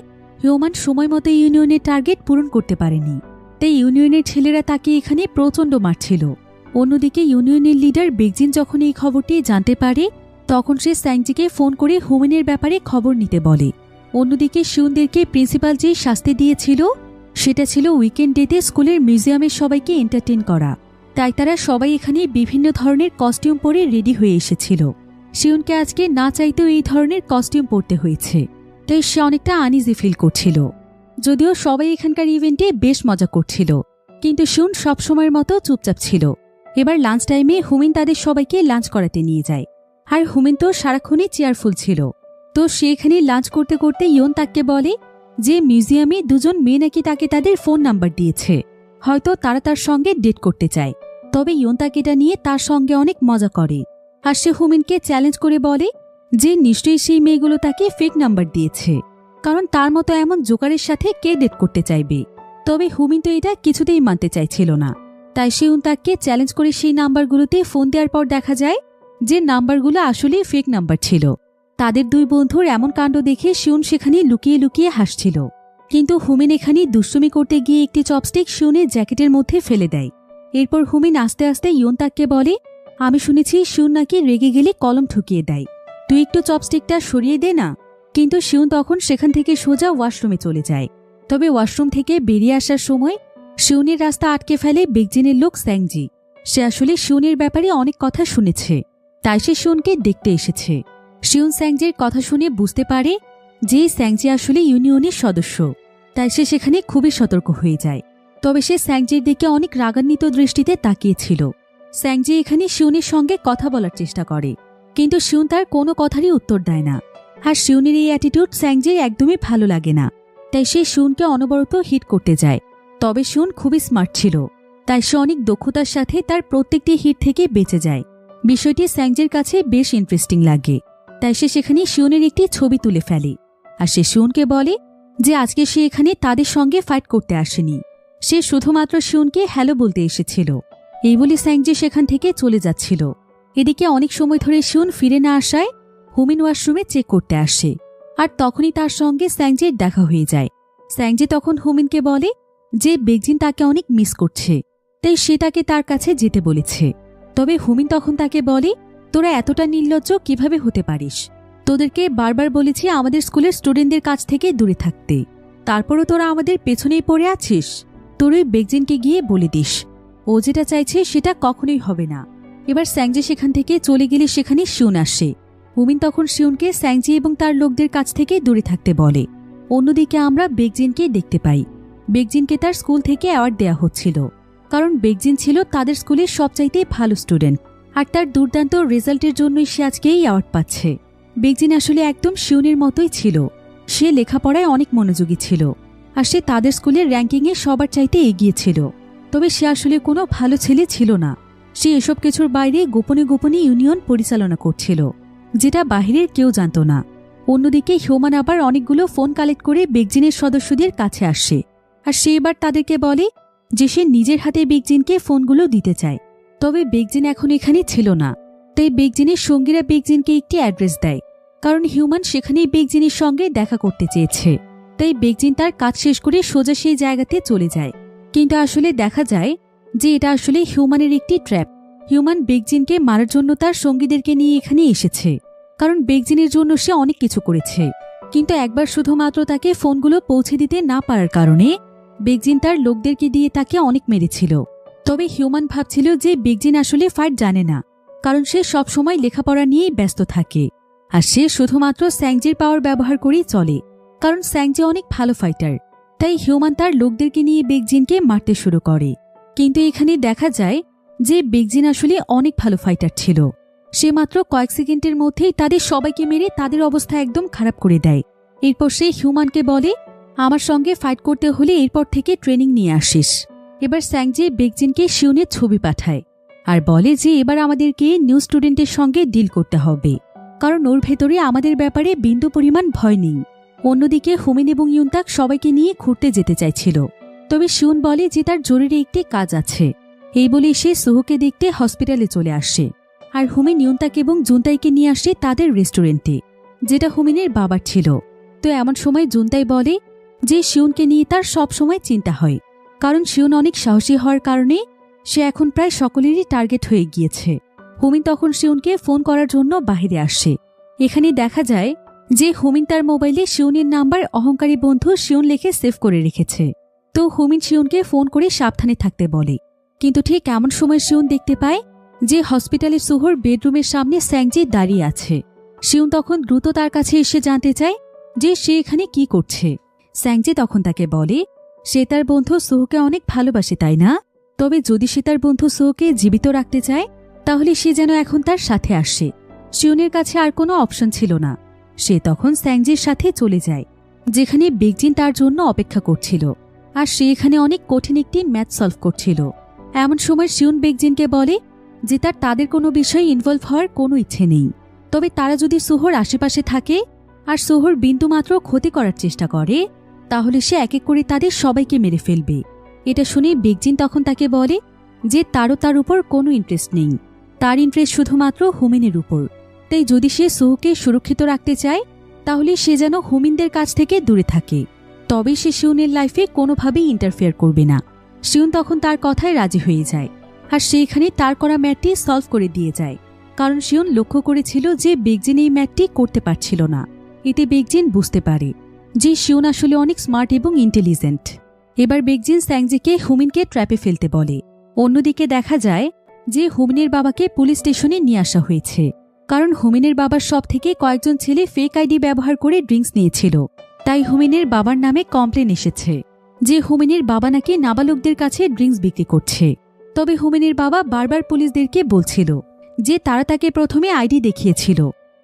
হিউম্যান সময় মতো ইউনিয়নের টার্গেট পূরণ করতে পারেনি, তাই ইউনিয়নের ছেলেরা তাকে এখানে প্রচণ্ড মারছিল। অন্যদিকে ইউনিয়নের লিডার বেকজিন যখন এই খবরটি জানতে পারে তখন সে স্যাংজিকে ফোন করে হুমিনের ব্যাপারে খবর নিতে বলে। অন্যদিকে শিউনদেরকে প্রিন্সিপাল যে শাস্তি দিয়েছিল সেটা ছিল উইকেন্ড ডেতে স্কুলের মিউজিয়ামের সবাইকে এন্টারটেইন করা, তাই তারা সবাই এখানে বিভিন্ন ধরনের কস্টিউম পরে রেডি হয়ে এসেছিল। শিউনকে আজকে না চাইতেও এই ধরনের কস্টিউম পরতে হয়েছে, তাই সে অনেকটা আনইজি ফিল করছিল। যদিও সবাই এখানকার ইভেন্টে বেশ মজা করছিল, কিন্তু শিউন সবসময়ের মতো চুপচাপ ছিল। এবার লাঞ্চ টাইমে হুমিন তাদের সবাইকে লাঞ্চ করাতে নিয়ে যায়, আর হুমিন তো সারাক্ষণই চেয়ারফুল ছিল। তো সে এখানে লাঞ্চ করতে করতে ইয়ন তাকে বলে যে মিউজিয়ামে দুজন মেয়ে নাকি তাকে তাদের ফোন নাম্বার দিয়েছে, হয়তো তারা তার সঙ্গে ডেট করতে চায়। তবে ইয়ন তাকে এটা নিয়ে তার সঙ্গে অনেক মজা করে, আর সে হুমিনকে চ্যালেঞ্জ করে বলে যে নিশ্চয়ই সেই মেয়েগুলো তাকে ফেক নাম্বার দিয়েছে, কারণ তার মতো এমন জোকারের সাথে কে ডেট করতে চাইবে। তবে হুমিন তো এটা কিছুতেই মানতে চাইছিল না, তাই সে তাকে চ্যালেঞ্জ করে সেই নাম্বারগুলোতে ফোন দেওয়ার পর দেখা যায় যে নাম্বারগুলো আসলেই ফেক নাম্বার ছিল। তাদের দুই বন্ধুর এমন কাণ্ড দেখে শিউন সেখানে লুকিয়ে লুকিয়ে হাসছিল, কিন্তু হুমিন এখানে দুষ্টুমি করতে গিয়ে একটি চপস্টিক শিউনের জ্যাকেটের মধ্যে ফেলে দেয়। এরপর হুমিন আস্তে আস্তে ইয়ন তাকে বলে আমি শুনেছি শিউন নাকি রেগে গেলে কলম ঠুকিয়ে দেয়, তুই একটু চপস্টিকটা সরিয়ে দে না। কিন্তু শিউন তখন সেখান থেকে সোজা ওয়াশরুমে চলে যায়। তবে ওয়াশরুম থেকে বেরিয়ে আসার সময় শিউনের রাস্তা আটকে ফেলে বেকজিনের লোক স্যাংজি। সে আসলে শিউনের ব্যাপারে অনেক কথা শুনেছে, তাই সে শিউনকে দেখতে এসেছে। শিউন স্যাংজির কথা শুনে বুঝতে পারে যে স্যাংজি আসলে ইউনিয়নের সদস্য, তাই সে সেখানে খুবই সতর্ক হয়ে যায়। তবে সে স্যাংজির দিকে অনেক রাগান্বিত দৃষ্টিতে তাকিয়েছিল। স্যাংজি এখানে শিউনের সঙ্গে কথা বলার চেষ্টা করে, কিন্তু শিউন তার কোনো কথারই উত্তর দেয় না। আর শিউনের এই অ্যাটিটিউড স্যাংজির একদমই ভালো লাগে না, তাই সে শিউনকে অনবরত হিট করতে যায়। তবে শিউন খুবই স্মার্ট ছিল, তাই সে অনেক দক্ষতার সাথে তার প্রত্যেকটি হিট থেকে বেঁচে যায়। বিষয়টি স্যাংজির কাছে বেশ ইন্টারেস্টিং লাগে, তাই সে সেখানে শিউনের একটি ছবি তুলে ফেলে। আর সে শিউনকে বলে যে আজকে সে এখানে তাদের সঙ্গে ফাইট করতে আসেনি, সে শুধুমাত্র শিউনকে হ্যালো বলতে এসেছিল। এই বলে স্যাংজি সেখান থেকে চলে যাচ্ছিল। এদিকে অনেক সময় ধরে শিউন ফিরে না আসায় হুমিন ওয়াশরুমে চেক করতে আসে, আর তখনই তার সঙ্গে স্যাংজির দেখা হয়ে যায়। স্যাংজি তখন হুমিনকে বলে যে বেকজিন তাকে অনেক মিস করছে, তাই সে তাকে তার কাছে যেতে বলেছে। তবে হুমিন তখন তাকে বলে তোরা এতটা নির্লজ্জ কিভাবে হতে পারিস, তোদেরকে বারবার বলেছি আমাদের স্কুলের স্টুডেন্টদের কাছ থেকে দূরে থাকতে, তারপরও তোরা আমাদের পেছনেই পড়ে আছিস। তোর ওই বেকজিনকে গিয়ে বলে দিস, ও যেটা চাইছে সেটা কখনোই হবে না। এবার স্যাংজি সেখান থেকে চলে গেলে সেখানে শিউন আসে। হুমিন তখন শিউনকে স্যাংজি এবং তার লোকদের কাছ থেকে দূরে থাকতে বলে। অন্যদিকে আমরা বেকজিনকে দেখতে পাই। বেকজিনকে তার স্কুল থেকে অ্যাওয়ার্ড দেয়া হচ্ছিল, কারণ বেকজিন ছিল তাদের স্কুলের সবচাইতে ভালো স্টুডেন্ট, আর তার দুর্দান্ত রেজাল্টের জন্যই সে আজকে এই অ্যাওয়ার্ড পাচ্ছে। বেকজিন আসলে একদম শিউনের মতোই ছিল, সে লেখাপড়ায় অনেক মনোযোগী ছিল, আর সে তাদের স্কুলের র্যাঙ্কিংয়ে সবার চাইতে এগিয়ে ছিল। তবে সে আসলে কোনো ভালো ছেলে ছিল না, সে এসব কিছুর বাইরে গোপনে গোপনে ইউনিয়ন পরিচালনা করছিল, যেটা বাহিরের কেউ জানত না। অন্যদিকে হিউম্যান আবার অনেকগুলো ফোন কালেক্ট করে বেকজিনের সদস্যদের কাছে আসে, আর সে এবার তাদেরকে বলে যে সে নিজের হাতে বেকজিনকে ফোনগুলো দিতে চায়। তবে বেকজিন এখন এখানে ছিল না, তাই বেকজিনের সঙ্গীরা বেকজিনকে একটি অ্যাড্রেস দেয়, কারণ হিউম্যান সেখানেই বেকজিনের সঙ্গে দেখা করতে চেয়েছে। তাই বেকজিন তার কাজ শেষ করে সোজা সেই জায়গাতে চলে যায়। কিন্তু আসলে দেখা যায় যে এটা আসলে হিউম্যানের একটি ট্র্যাপ। হিউম্যান বেকজিনকে মারার জন্য তার সঙ্গীদেরকে নিয়ে এখানে এসেছে, কারণ বেকজিনের জন্য সে অনেক কিছু করেছে, কিন্তু একবার শুধুমাত্র তাকে ফোনগুলো পৌঁছে দিতে না পারার কারণে বেকজিন তার লোকদেরকে দিয়ে তাকে অনেক মেরেছিল। তবে হিউম্যান ভাবছিল যে বেকজিন আসলে ফাইট জানে না, কারণ সে সবসময় লেখাপড়া নিয়েই ব্যস্ত থাকে, আর সে শুধুমাত্র স্যাংজির পাওয়ার ব্যবহার করেই চলে, কারণ স্যাংজি অনেক ভালো ফাইটার। তাই হিউম্যান তার লোকদেরকে নিয়ে বেকজিনকে মারতে শুরু করে। কিন্তু এখানে দেখা যায় যে বেকজিন আসলে অনেক ভালো ফাইটার ছিল। সে মাত্র কয়েক সেকেন্ডের মধ্যেই তাদের সবাইকে মেরে তাদের অবস্থা একদম খারাপ করে দেয়। এরপর সে হিউম্যানকে বলে আমার সঙ্গে ফাইট করতে হলে এরপর থেকে ট্রেনিং নিয়ে আসিস। এবার স্যাংজি বেকজিনকে শিউনের ছবি পাঠায় আর বলে যে এবার আমাদেরকে নিউ স্টুডেন্টের সঙ্গে ডিল করতে হবে, কারণ ওর ভেতরে আমাদের ব্যাপারে বিন্দু পরিমাণ ভয় নেই। অন্যদিকে হুমিন এবং ইউনতাক সবাইকে নিয়ে ঘুরতে যেতে চাইছিল, তবে শিউন বলে যে তার জরুরি একটি কাজ আছে। এই বলে সে সুহুকে দেখতে হসপিটালে চলে আসে, আর হুমিন ইউনতাক এবং জুনতাইকে নিয়ে আসে তাদের রেস্টুরেন্টে, যেটা হুমিনের বাবার ছিল। তো এমন সময় জুনতাই বলে যে শিউনকে নিয়ে তার সব সময় চিন্তা হয়, কারণ শিউন অনেক সাহসী হওয়ার কারণে সে এখন প্রায় সকলেরই টার্গেট হয়ে গিয়েছে। হুমিন তখন শিউনকে ফোন করার জন্য বাহিরে আসে। এখানে দেখা যায় যে হুমিন তার মোবাইলে শিউনের নাম্বার অহংকারী বন্ধু শিউন লিখে সেভ করে রেখেছে। তো হুমিন শিউনকে ফোন করে সাবধানে থাকতে বলে, কিন্তু ঠিক এমন সময় শিউন দেখতে পায় যে হসপিটালের সুহুর বেডরুমের সামনে স্যাংজি দাঁড়িয়ে আছে। শিউন তখন দ্রুত তার কাছে এসে জানতে চায় যে সে এখানে কি করছে। স্যাংজি তখন তাকে বলে সে তার বন্ধু সুহুকে অনেক ভালোবাসে, তাই না? তবে যদি সে তার বন্ধু সুহুকে জীবিত রাখতে চায় তাহলে সে যেন এখন তার সাথে আসে। শিউনের কাছে আর কোনো অপশন ছিল না। সে তখন স্যাংজির সাথে চলে যায়, যেখানে বেকজিন তার জন্য অপেক্ষা করছিল, আর সে এখানে অনেক কঠিন একটি ম্যাথ সলভ করছিল। এমন সময় শিউন বেকজিনকে বলে যে তাদের কোনো বিষয়ে ইনভলভ হওয়ার কোনো ইচ্ছে নেই, তবে তারা যদি সুহুর আশেপাশে থাকে আর সুহুর বিন্দুমাত্র ক্ষতি করার চেষ্টা করে তাহলে সে এক এক করে তাদের সবাইকে মেরে ফেলবে। এটা শুনে বেকজিন তখন তাকে বলে যে তারও তার উপর কোনো ইন্টারেস্ট নেই, তার ইন্টারেস্ট শুধুমাত্র হুমিনের উপর। তাই যদি সে সুহুকে সুরক্ষিত রাখতে চায় তাহলে সে যেন হুমিনদের কাছ থেকে দূরে থাকে, তবে সে শিউনের লাইফে কোনোভাবেই ইন্টারফেয়ার করবে না। শিউন তখন তার কথায় রাজি হয়ে যায়, আর সেইখানে তার করা ম্যাথটি সলভ করে দিয়ে যায়, কারণ শিউন লক্ষ্য করেছিল যে বেকজিন এই ম্যাথটি করতে পারছিল না। এতে বেকজিন বুঝতে পারে যে শিউন আসলে অনেক স্মার্ট এবং ইন্টেলিজেন্ট। এবার বেকজিন স্যাংজিকে হুমিনকে ট্র্যাপে ফেলতে বলে। অন্যদিকে দেখা যায় যে হুমিনের বাবাকে পুলিশ স্টেশনে নিয়ে আসা হয়েছে, কারণ হুমিনের বাবার সব থেকে কয়েকজন ছেলে ফেক আইডি ব্যবহার করে ড্রিঙ্কস নিয়েছিল। তাই হুমিনের বাবার নামে কমপ্লেন এসেছে যে হুমিনের বাবা নাকি নাবালকদের কাছে ড্রিঙ্কস বিক্রি করছে। তবে হুমিনের বাবা বারবার পুলিশদেরকে বলছিল যে তারা তাকে প্রথমে আইডি দেখিয়েছিল,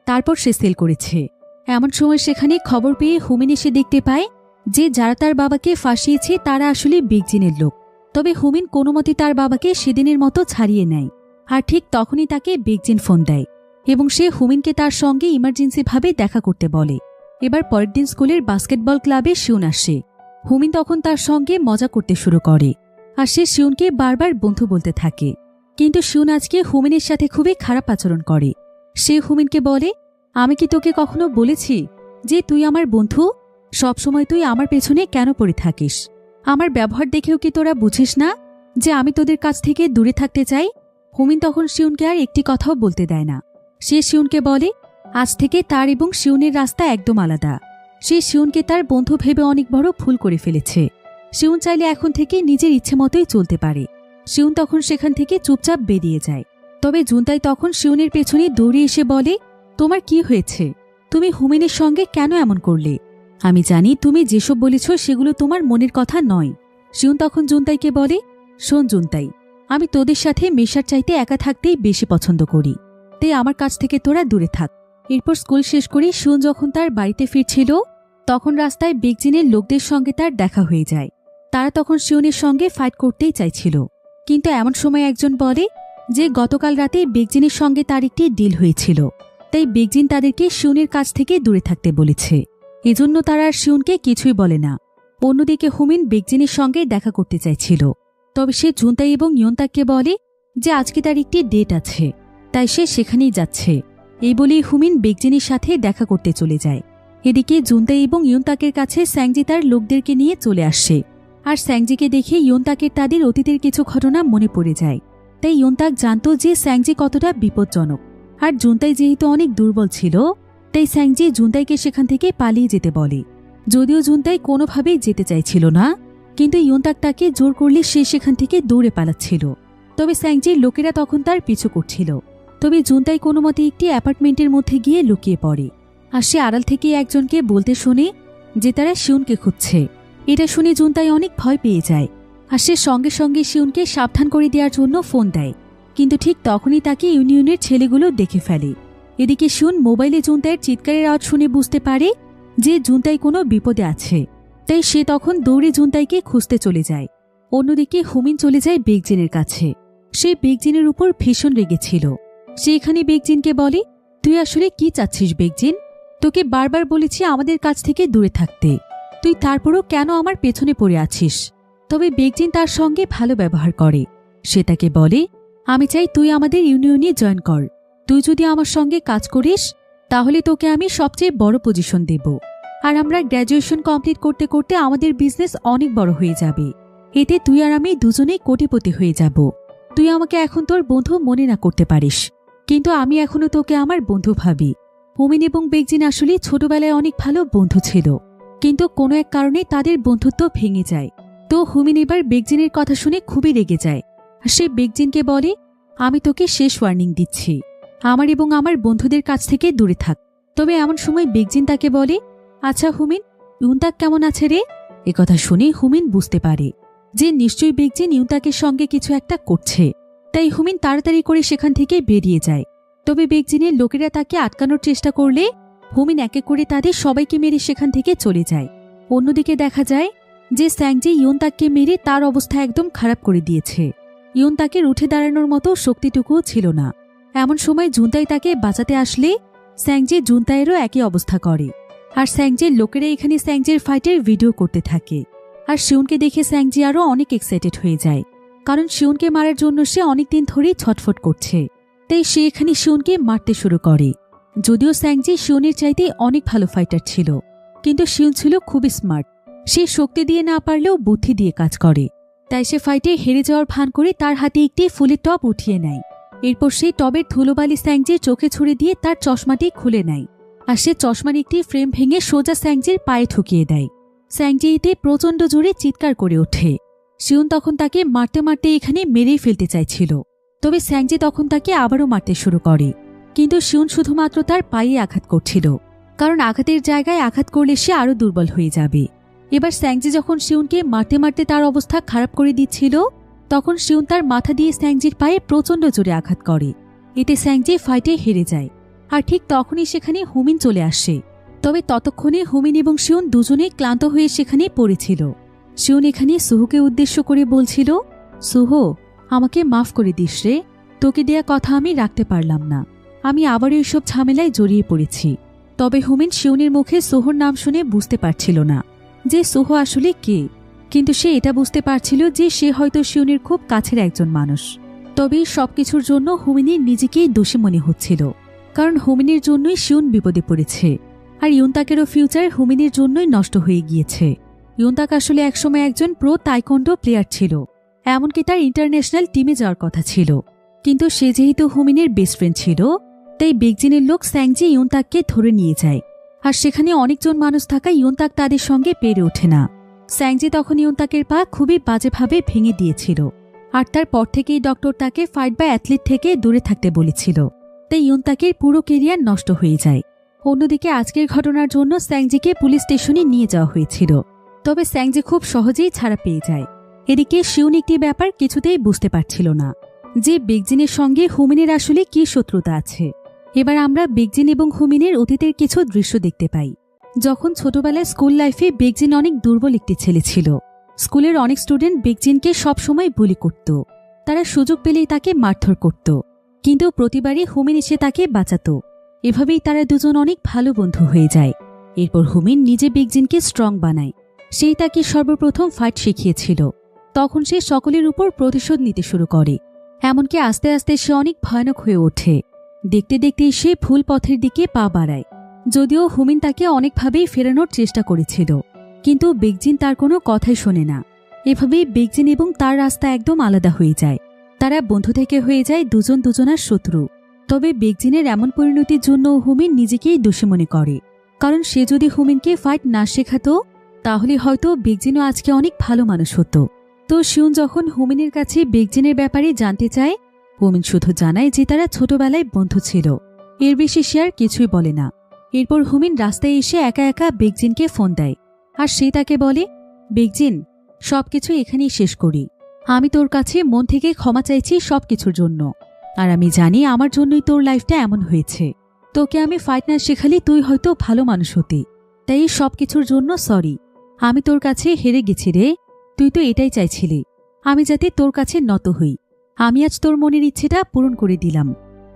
তারপর সে সেল করেছে। এমন সময় সেখানে খবর পেয়ে হুমিন এসে দেখতে পায় যে যারা তার বাবাকে ফাঁসিয়েছে তারা আসলে বেকজিনের লোক। তবে হুমিন কোনোমতে তার বাবাকে সেদিনের মতো ছাড়িয়ে নেয়, আর ঠিক তখনই তাকে বেকজিন ফোন দেয় এবং সে হুমিনকে তার সঙ্গে ইমার্জেন্সিভাবে দেখা করতে বলে। এবার পরের দিন স্কুলের বাস্কেটবল ক্লাবে শিউন আসে। হুমিন তখন তার সঙ্গে মজা করতে শুরু করে, আর সে শিউনকে বারবার বন্ধু বলতে থাকে। কিন্তু শিউন আজকে হুমিনের সাথে খুবই খারাপ আচরণ করে। সে হুমিনকে বলে, আমি কি তোকে কখনো বলেছি যে তুই আমার বন্ধু? সবসময় তুই আমার পেছনে কেন পড়ে থাকিস? আমার ব্যবহার দেখেও কি তোরা বুঝিস না যে আমি তোদের কাছ থেকে দূরে থাকতে চাই? হুমিন তখন শিউনকে আর একটি কথাও বলতে দেয় না। সে শিউনকে বলে আজ থেকে তার এবং শিউনের রাস্তা একদম আলাদা। সে শিউনকে তার বন্ধু ভেবে অনেক বড় ভুল করে ফেলেছে। শিউন চাইলে এখন থেকে নিজের ইচ্ছে মতোই চলতে পারে। শিউন তখন সেখান থেকে চুপচাপ বেরিয়ে যায়। তবে জুনতাই তখন শিউনের পেছনে দৌড়ে এসে বলে, তোমার কি হয়েছে? তুমি হুমিনের সঙ্গে কেন এমন করলে? আমি জানি তুমি যেসব বলেছ সেগুলো তোমার মনের কথা নয়। শিউন তখন জুনতাইকে বলে, শোন জুনতাই, আমি তোদের সাথে মেশার চাইতে একা থাকতেই বেশি পছন্দ করি, তাই আমার কাছ থেকে তোরা দূরে থাক। এরপর স্কুল শেষ করে শিউন যখন তার বাড়িতে ফিরছিল তখন রাস্তায় বেকজিনের লোকদের সঙ্গে তার দেখা হয়ে যায়। তারা তখন শিউনের সঙ্গে ফাইট করতেই চাইছিল, কিন্তু এমন সময় একজন বলে যে গতকাল রাতে বেকজিনের সঙ্গে তার একটি ডিল হয়েছিল, তাই বেকজিন তাদেরকে শিউনের কাছ থেকে দূরে থাকতে বলেছে। এজন্য তারা আর শিউনকে কিছুই বলে না। অন্যদিকে হুমিন বেকজিনের সঙ্গে দেখা করতে চাইছিল, তবে সে জুনতাই এবং ইয়ন্তাককে বলে যে আজকে তার একটি ডেট আছে, তাই সে সেখানেই যাচ্ছে। এই বলেই হুমিন বেকজিনের সাথে দেখা করতে চলে যায়। এদিকে জুনতাই এবং ইয়ন্তাকের কাছে স্যাংজি তার লোকদেরকে নিয়ে চলে আসে, আর স্যাংজিকে দেখে ইয়ন্তাকের তাদের অতীতের কিছু ঘটনা মনে পড়ে যায়। তাই ইয়ন্তাক জানত যে স্যাংজি কতটা বিপজ্জনক, আর জুনতাই যেহেতু অনেক দুর্বল ছিল তাই স্যাংজি জুনতাইকে সেখান থেকে পালিয়ে যেতে বলে। যদিও জুনতাই কোনোভাবেই যেতে চাইছিল না, কিন্তু ইয়ন্তাক তাকে জোর করলে সে সেখান থেকে দৌড়ে পালাচ্ছিল। তবে স্যাংজির লোকেরা তখন তার পিছু করছিল। তবে জুনতাই কোনো মতে একটি অ্যাপার্টমেন্টের মধ্যে গিয়ে লুকিয়ে পড়ে, আর সে আড়াল থেকে একজনকে বলতে শোনে যে তারা শিউনকে খুঁজছে। এটা শুনে জুনতাই অনেক ভয় পেয়ে যায়, আর সে সঙ্গে সঙ্গে শিউনকে সাবধান করে দেওয়ার জন্য ফোন দেয়। কিন্তু ঠিক তখনই তাকে ইউনিয়নের ছেলেগুলো দেখে ফেলে। এদিকে শিউন মোবাইলে জুনতাইয়ের চিৎকারের আওয়াজ শুনে বুঝতে পারে যে জুনতাই কোনো বিপদে আছে, তাই সে তখন দৌড়ে জুনতাইকে খুঁজতে চলে যায়। অন্যদিকে হুমিন চলে যায় বেগজিনের কাছে। সে বেগজিনের উপর ভীষণ রেগেছিল। সে এখানে বেগজিনকে বলে, তুই আসলে কি চাচ্ছিস বেগজিন? তোকে বারবার বলেছি আমাদের কাছ থেকে দূরে থাকতে, তুই তারপরও কেন আমার পেছনে পড়ে আছিস? তবে বেগজিন তার সঙ্গে ভালো ব্যবহার করে। সে তাকে বলে, আমি চাই তুই আমাদের ইউনিয়নে জয়েন কর। তুই যদি আমার সঙ্গে কাজ করিস তাহলে তোকে আমি সবচেয়ে বড় পজিশন দেব, আর আমরা গ্র্যাজুয়েশন কমপ্লিট করতে করতে আমাদের বিজনেস অনেক বড় হয়ে যাবে। এতে তুই আর আমি দুজনেই কোটিপতি হয়ে যাব। তুই আমাকে এখন তোর বন্ধু মনে না করতে পারিস, কিন্তু আমি এখনো তোকে আমার বন্ধু ভাবি। হুমিন এবং বেগজিন আসলে ছোটবেলায় অনেক ভালো বন্ধু ছিল, কিন্তু কোনো এক কারণে তাদের বন্ধুত্ব ভেঙে যায়। তো হুমিন এবার বেগজিনের কথা শুনে খুবই রেগে যায়। সে বেগজিনকে বলে, আমি তোকে শেষ ওয়ার্নিং দিচ্ছি, আমার এবং আমার বন্ধুদের কাছ থেকে দূরে থাক। তবে এমন সময় বেগজিন তাকে বলে, আচ্ছা হুমিন, ইউনতাক কেমন আছে রে? একথা শুনে হুমিন বুঝতে পারে যে নিশ্চয়ই বেগজিন ইউনতাকের সঙ্গে কিছু একটা করছে। তাই হুমিন তাড়াতাড়ি করে সেখান থেকে বেরিয়ে যায়। তবে বেগজিনের লোকেরা তাকে আটকানোর চেষ্টা করলে হুমিন একে করে তাদের সবাইকে মেরে সেখান থেকে চলে যায়। অন্যদিকে দেখা যায় যে স্যাংজি ইউনতাককে মেরে তার অবস্থা একদম খারাপ করে দিয়েছে। ইউনতাকের উঠে দাঁড়ানোর মতো শক্তিটুকুও ছিল না। এমন সময় জুনতাই তাকে বাঁচাতে আসলে স্যাংজি জুনতাইয়েরও একই অবস্থা করে। আর স্যাংজির লোকেরা এখানে স্যাংজির ফাইটের ভিডিও করতে থাকে। আর শিউনকে দেখে স্যাংজি আরও অনেক এক্সাইটেড হয়ে যায়, কারণ শিউনকে মারার জন্য সে অনেকদিন ধরেই ছটফট করছে। তাই সে এখানে শিউনকে মারতে শুরু করে। যদিও স্যাংজি শিউনের চাইতে অনেক ভালো ফাইটার ছিল, কিন্তু শিউন ছিল খুবই স্মার্ট। সে শক্তি দিয়ে না পারলেও বুদ্ধি দিয়ে কাজ করে। তাই সে ফাইটে হেরে যাওয়ার ভান করে তার হাতে একটি ফুলের টব উঠিয়ে নেয়। এরপর সেই টবের ধুলোবালি স্যাংজির চোখে ছুড়ে দিয়ে তার চশমাটি খুলে নেয়। আর সে চশমার একটি ফ্রেম ভেঙে সোজা স্যাংজির পায়ে ঠুকিয়ে দেয়। স্যাংজি এতে প্রচণ্ড জোরে চিৎকার করে ওঠে। শিউন তখন তাকে মারতে মারতে এখানে মেরেই ফেলতে চাইছিল। তবে স্যাংজি তখন তাকে আবারও মারতে শুরু করে, কিন্তু শিউন শুধুমাত্র তার পায়ে আঘাত করছিল, কারণ আঘাতের জায়গায় আঘাত করলে সে আরও দুর্বল হয়ে যাবে। এবার স্যাংজি যখন শিউনকে মারতে মারতে তার অবস্থা খারাপ করে দিচ্ছিল, তখন শিউন তার মাথা দিয়ে স্যাংজির পায়ে প্রচণ্ড জোরে আঘাত করে। এতে স্যাংজি ফাইটে হেরে যায়। আর ঠিক তখনই সেখানে হুমিন চলে আসে। তবে ততক্ষণে হুমিন এবং শিউন দুজনেই ক্লান্ত হয়ে সেখানে পড়েছিল। শিউন এখানে সুহুকে উদ্দেশ্য করে বলছিল, সুহ, আমাকে মাফ করে দিস রে, তোকে দেয়া কথা আমি রাখতে পারলাম না, আমি আবারও এইসব ঝামেলায় জড়িয়ে পড়েছি। তবে হুমিন শিউনের মুখে সোহর নাম শুনে বুঝতে পারছিল না যে সোহ আসলে কে, কিন্তু সে এটা বুঝতে পারছিল যে সে হয়তো শিউনের খুব কাছের একজন মানুষ। তবে সবকিছুর জন্য হুমিনের নিজেকেই দোষী মনে হচ্ছিল, কারণ হুমিনের জন্যই শিউন বিপদে পড়েছে। আর ইউনতাকেরও ফিউচার হুমিনের জন্যই নষ্ট হয়ে গিয়েছে। ইউনতাক আসলে একসময় একজন প্রো তাইকোন্ডো প্লেয়ার ছিল, এমনকি তার ইন্টারন্যাশনাল টিমে যাওয়ার কথা ছিল। কিন্তু সে যেহেতু হুমিনের বেস্ট ফ্রেন্ড ছিল, তাই বেগজিনের লোক স্যাংজি ইউনতাককে ধরে নিয়ে যায়। আর সেখানে অনেকজন মানুষ থাকা ইউনতাক তাদের সঙ্গে পেরে ওঠে না। স্যাংজি তখন ইউনতাকের পা খুবই বাজেভাবে ভেঙে দিয়েছিল। আর তারপর থেকেই ডক্টর তাকে ফাইট বা অ্যাথলিট থেকে দূরে থাকতে বলেছিল। তাই ইউনতাকের পুরো কেরিয়ার নষ্ট হয়ে যায়। অন্যদিকে আজকের ঘটনার জন্য স্যাংজিকে পুলিশ স্টেশনে নিয়ে যাওয়া হয়েছিল। তবে স্যাংজি খুব সহজেই ছাড়া পেয়ে যায়। এদিকে শিউন একটি ব্যাপার কিছুতেই বুঝতে পারছিল না যে বেগজিনের সঙ্গে হুমিনের আসলে কি শত্রুতা আছে। এবার আমরা বেগজিন এবং হুমিনের অতীতের কিছু দৃশ্য দেখতে পাই। যখন ছোটবেলায় স্কুল লাইফে বেগজিন অনেক দুর্বল একটি ছেলে ছিল। স্কুলের অনেক স্টুডেন্ট বেগজিনকে সবসময় বুলি করত, তারা সুযোগ পেলেই তাকে মারধর করত, কিন্তু প্রতিবারই হুমিন এসে তাকে বাঁচাত। এভাবেই তারা দুজন অনেক ভালো বন্ধু হয়ে যায়। এরপর হুমিন নিজে বেগজিনকে স্ট্রং বানায়। সেই তাকে সর্বপ্রথম ফাইট শিখিয়েছিল। তখন সে সকলের উপর প্রতিশোধ নিতে শুরু করে। এমনকি আস্তে আস্তে সে অনেক ভয়ানক হয়ে ওঠে। দেখতে দেখতে সে ভুল পথের দিকে পা বাড়ায়। যদিও হুমিন তাকে অনেকভাবেই ফেরানোর চেষ্টা করেছিল, কিন্তু বেগজিন তার কোনো কথাই শোনে না। এভাবেই বেগজিন এবং তার রাস্তা একদম আলাদা হয়ে যায়। তারা বন্ধু থেকে হয়ে যায় দুজন দুজনার শত্রু। তবে বেগজিনের এমন পরিণতির জন্য হুমিন নিজেকেই দোষী মনে করে, কারণ সে যদি হুমিনকে ফাইট না শেখাতো তাহলে হয়তো বেগজিনও আজকে অনেক ভালো মানুষ হতো। তো শিউন যখন হুমিনের কাছে বেগজিনের ব্যাপারে জানতে চায়, হুমিন শুধু জানায় যে তারা ছোটবেলায় বন্ধু ছিল। এর বেশি সে আর কিছুই বলে না। এরপর হুমিন রাস্তায় এসে একা একা বেগজিনকে ফোন দেয়। আর সে তাকে বলে, বেগজিন, সবকিছু এখানেই শেষ করি। আমি তোর কাছে মন থেকে ক্ষমা চাইছি সবকিছুর জন্য। আর আমি জানি আমার জন্যই তোর লাইফটা এমন হয়েছে। তোকে আমি ফাইট না শেখালে তুই হয়তো ভালো মানুষ হতি। তাই সবকিছুর জন্য সরি। আমি তোর কাছে হেরে গেছি রে, তুই তো এটাই চাইছিলি। আমি যাতে তোর কাছে নত হই। আমি আজ তোর মনের ইচ্ছেটা পূরণ করে দিলাম।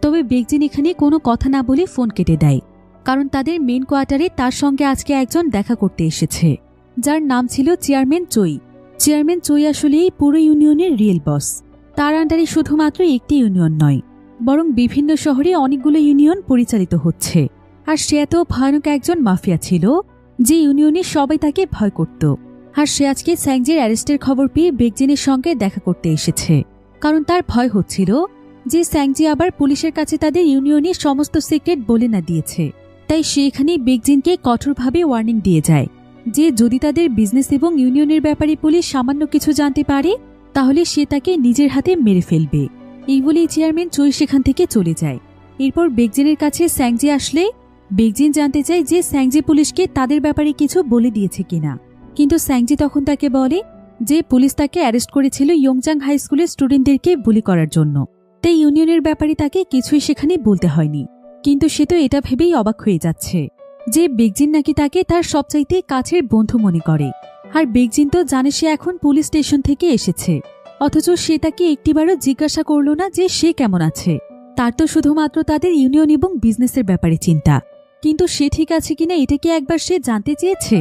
তবে বেগজিন এখানে কোনো কথা না বলে ফোন কেটে দেয়, কারণ তাদের মেন কোয়ার্টারে তার সঙ্গে আজকে একজন দেখা করতে এসেছে, যার নাম ছিল চেয়ারম্যান চই। চেয়ারম্যান চই আসলে এই পুরো ইউনিয়নের রিয়েল বস। তার আন্ডারে শুধুমাত্র একটি ইউনিয়ন নয়, বরং বিভিন্ন শহরে অনেকগুলো ইউনিয়ন পরিচালিত হচ্ছে। আর সে এত ভয়ানক একজন মাফিয়া ছিল যে ইউনিয়নের সবাই তাকে ভয় করত। আর সে আজকে স্যাংজির অ্যারেস্টের খবর পেয়ে বেগজিনের সঙ্গে দেখা করতে এসেছে, কারণ তার ভয় হচ্ছিল যে স্যাংজি আবার পুলিশের কাছে তাদের ইউনিয়নের সমস্ত সিক্রেট বলে না দিয়েছে। তাই সে এখানে বেগজিনকে কঠোরভাবে ওয়ার্নিং দিয়ে যায় যে যদি তাদের বিজনেস এবং ইউনিয়নের ব্যাপারে পুলিশ সামান্য কিছু জানতে পারে তাহলে সে তাকে নিজের হাতে মেরে ফেলবে। এই বলেই চেয়ারম্যান চই সেখান থেকে চলে যায়। এরপর বেগজিনের কাছে স্যাংজি আসলে বেগজিন জানতে চায় যে স্যাংজি পুলিশকে তাদের ব্যাপারে কিছু বলে দিয়েছে কিনা। কিন্তু স্যাংজি তখন তাকে বলে যে পুলিশ তাকে অ্যারেস্ট করেছিল ইয়ংচাং হাই স্কুলের স্টুডেন্টদেরকে বুলি করার জন্য, তাই ইউনিয়নের ব্যাপারে তাকে কিছুই সেখানে বলতে হয়নি। কিন্তু সে তো এটা ভেবেই অবাক হয়ে যাচ্ছে যে বেগজিন নাকি তাকে তার সবচাইতে কাছের বন্ধু মনে করে। আর বেগজিন তো জানে সে এখন পুলিশ স্টেশন থেকে এসেছে, অথচ সে তাকে একটিবারও জিজ্ঞাসা করল না যে সে কেমন আছে। তার তো শুধুমাত্র তাদের ইউনিয়ন এবং বিজনেসের ব্যাপারে চিন্তা, কিন্তু সে ঠিক আছে কিনা এটা কি একবার সে জানতে চেয়েছে?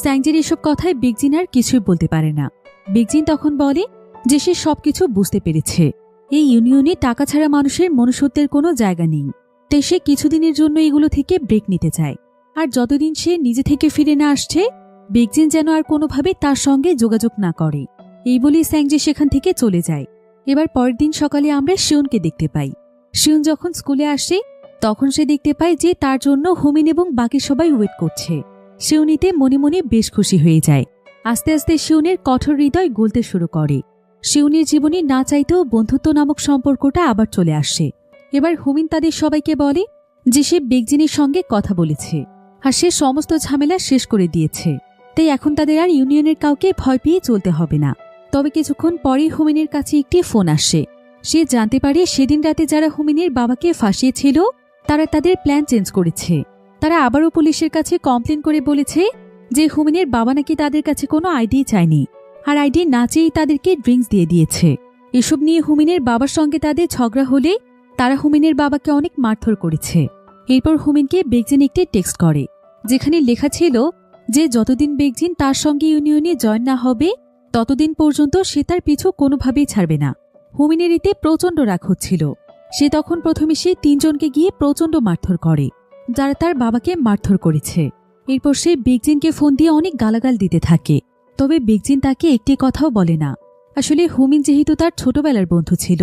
স্যাংজির এসব কথায় বেগজিন আর কিছুই বলতে পারে না। বেগজিন তখন বলে যে সে সবকিছু বুঝতে পেরেছে, এই ইউনিয়নে টাকা ছাড়া মানুষের মনুষ্যত্বের কোনো জায়গা নেই। তাই সে কিছুদিনের জন্য এগুলো থেকে ব্রেক নিতে চায়। আর যতদিন সে নিজে থেকে ফিরে না আসছে বেগজিন যেন আর কোনোভাবে তার সঙ্গে যোগাযোগ না করে। এই বলেই স্যাংজি সেখান থেকে চলে যায়। এবার পরের দিন সকালে আমরা শিউনকে দেখতে পাই। শিউন যখন স্কুলে আসে তখন সে দেখতে পায় যে তার জন্য হুমিন এবং বাকি সবাই ওয়েট করছে। শিউনিতে মনে মনে বেশ খুশি হয়ে যায়। আস্তে আস্তে শিউনের কঠোর হৃদয় গলতে শুরু করে। শিউনের জীবনে না চাইতেও বন্ধুত্ব নামক সম্পর্কটা আবার চলে আসে। এবার হুমিন তাদের সবাইকে বলে যে সে বেগজিনের সঙ্গে কথা বলেছে আর সে সমস্ত ঝামেলা শেষ করে দিয়েছে, তাই এখন তাদের আর ইউনিয়নের কাউকে ভয় পেয়ে চলতে হবে না। তবে কিছুক্ষণ পরেই হুমিনের কাছে একটি ফোন আসে। সে জানতে পারে সেদিন রাতে যারা হুমিনের বাবাকে ফাঁসিয়েছিল তারা তাদের প্ল্যান চেঞ্জ করেছে। তারা আবারও পুলিশের কাছে কমপ্লেন করে বলেছে যে হুমিনের বাবা নাকি তাদের কাছে কোনো আইডি চায়নি, আর আইডি না চেয়েই তাদেরকে ড্রিঙ্কস দিয়ে দিয়েছে। এসব নিয়ে হুমিনের বাবার সঙ্গে তাদের ঝগড়া হলে তারা হুমিনের বাবাকে অনেক মারধর করেছে। এরপর হুমিনকে বেগজিন একটি টেক্সট করে যেখানে লেখা ছিল যে যতদিন বেগজিন তার সঙ্গে ইউনিয়নে জয়েন না হবে ততদিন পর্যন্ত সে তার পিছু কোনোভাবেই ছাড়বে না। হুমিনের এতে প্রচণ্ড রাগ হচ্ছিল। সে তখন প্রথমে সে তিনজনকে গিয়ে প্রচণ্ড মারধর করে যারা তার বাবাকে মারধর করেছে। এরপর সে বেগজিনকে ফোন দিয়ে অনেক গালাগাল দিতে থাকে। তবে বেগজিন তাকে একটি কথাও বলে না। আসলে হুমিন যেহেতু তার ছোটবেলার বন্ধু ছিল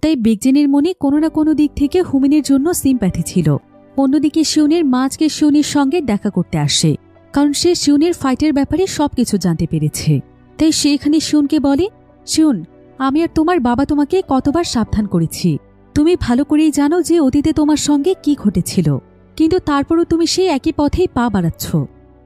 তাই বেগজিনের মনে কোনো না কোনো দিক থেকে হুমিনের জন্য সিম্প্যাথি ছিল। অন্যদিকে শিউনের মা আজকে শিউনের সঙ্গে দেখা করতে আসে, কারণ সে শিউনের ফাইটের ব্যাপারে সবকিছু জানতে পেরেছে। তাই সে এখানে শিউনকে বলে, শিউন, আমি আর তোমার বাবা তোমাকে কতবার সাবধান করেছি। তুমি ভালো করেই জানো যে অতীতে তোমার সঙ্গে কি ঘটেছিল, কিন্তু তারপরও তুমি সেই একই পথেই পা বাড়াচ্ছ।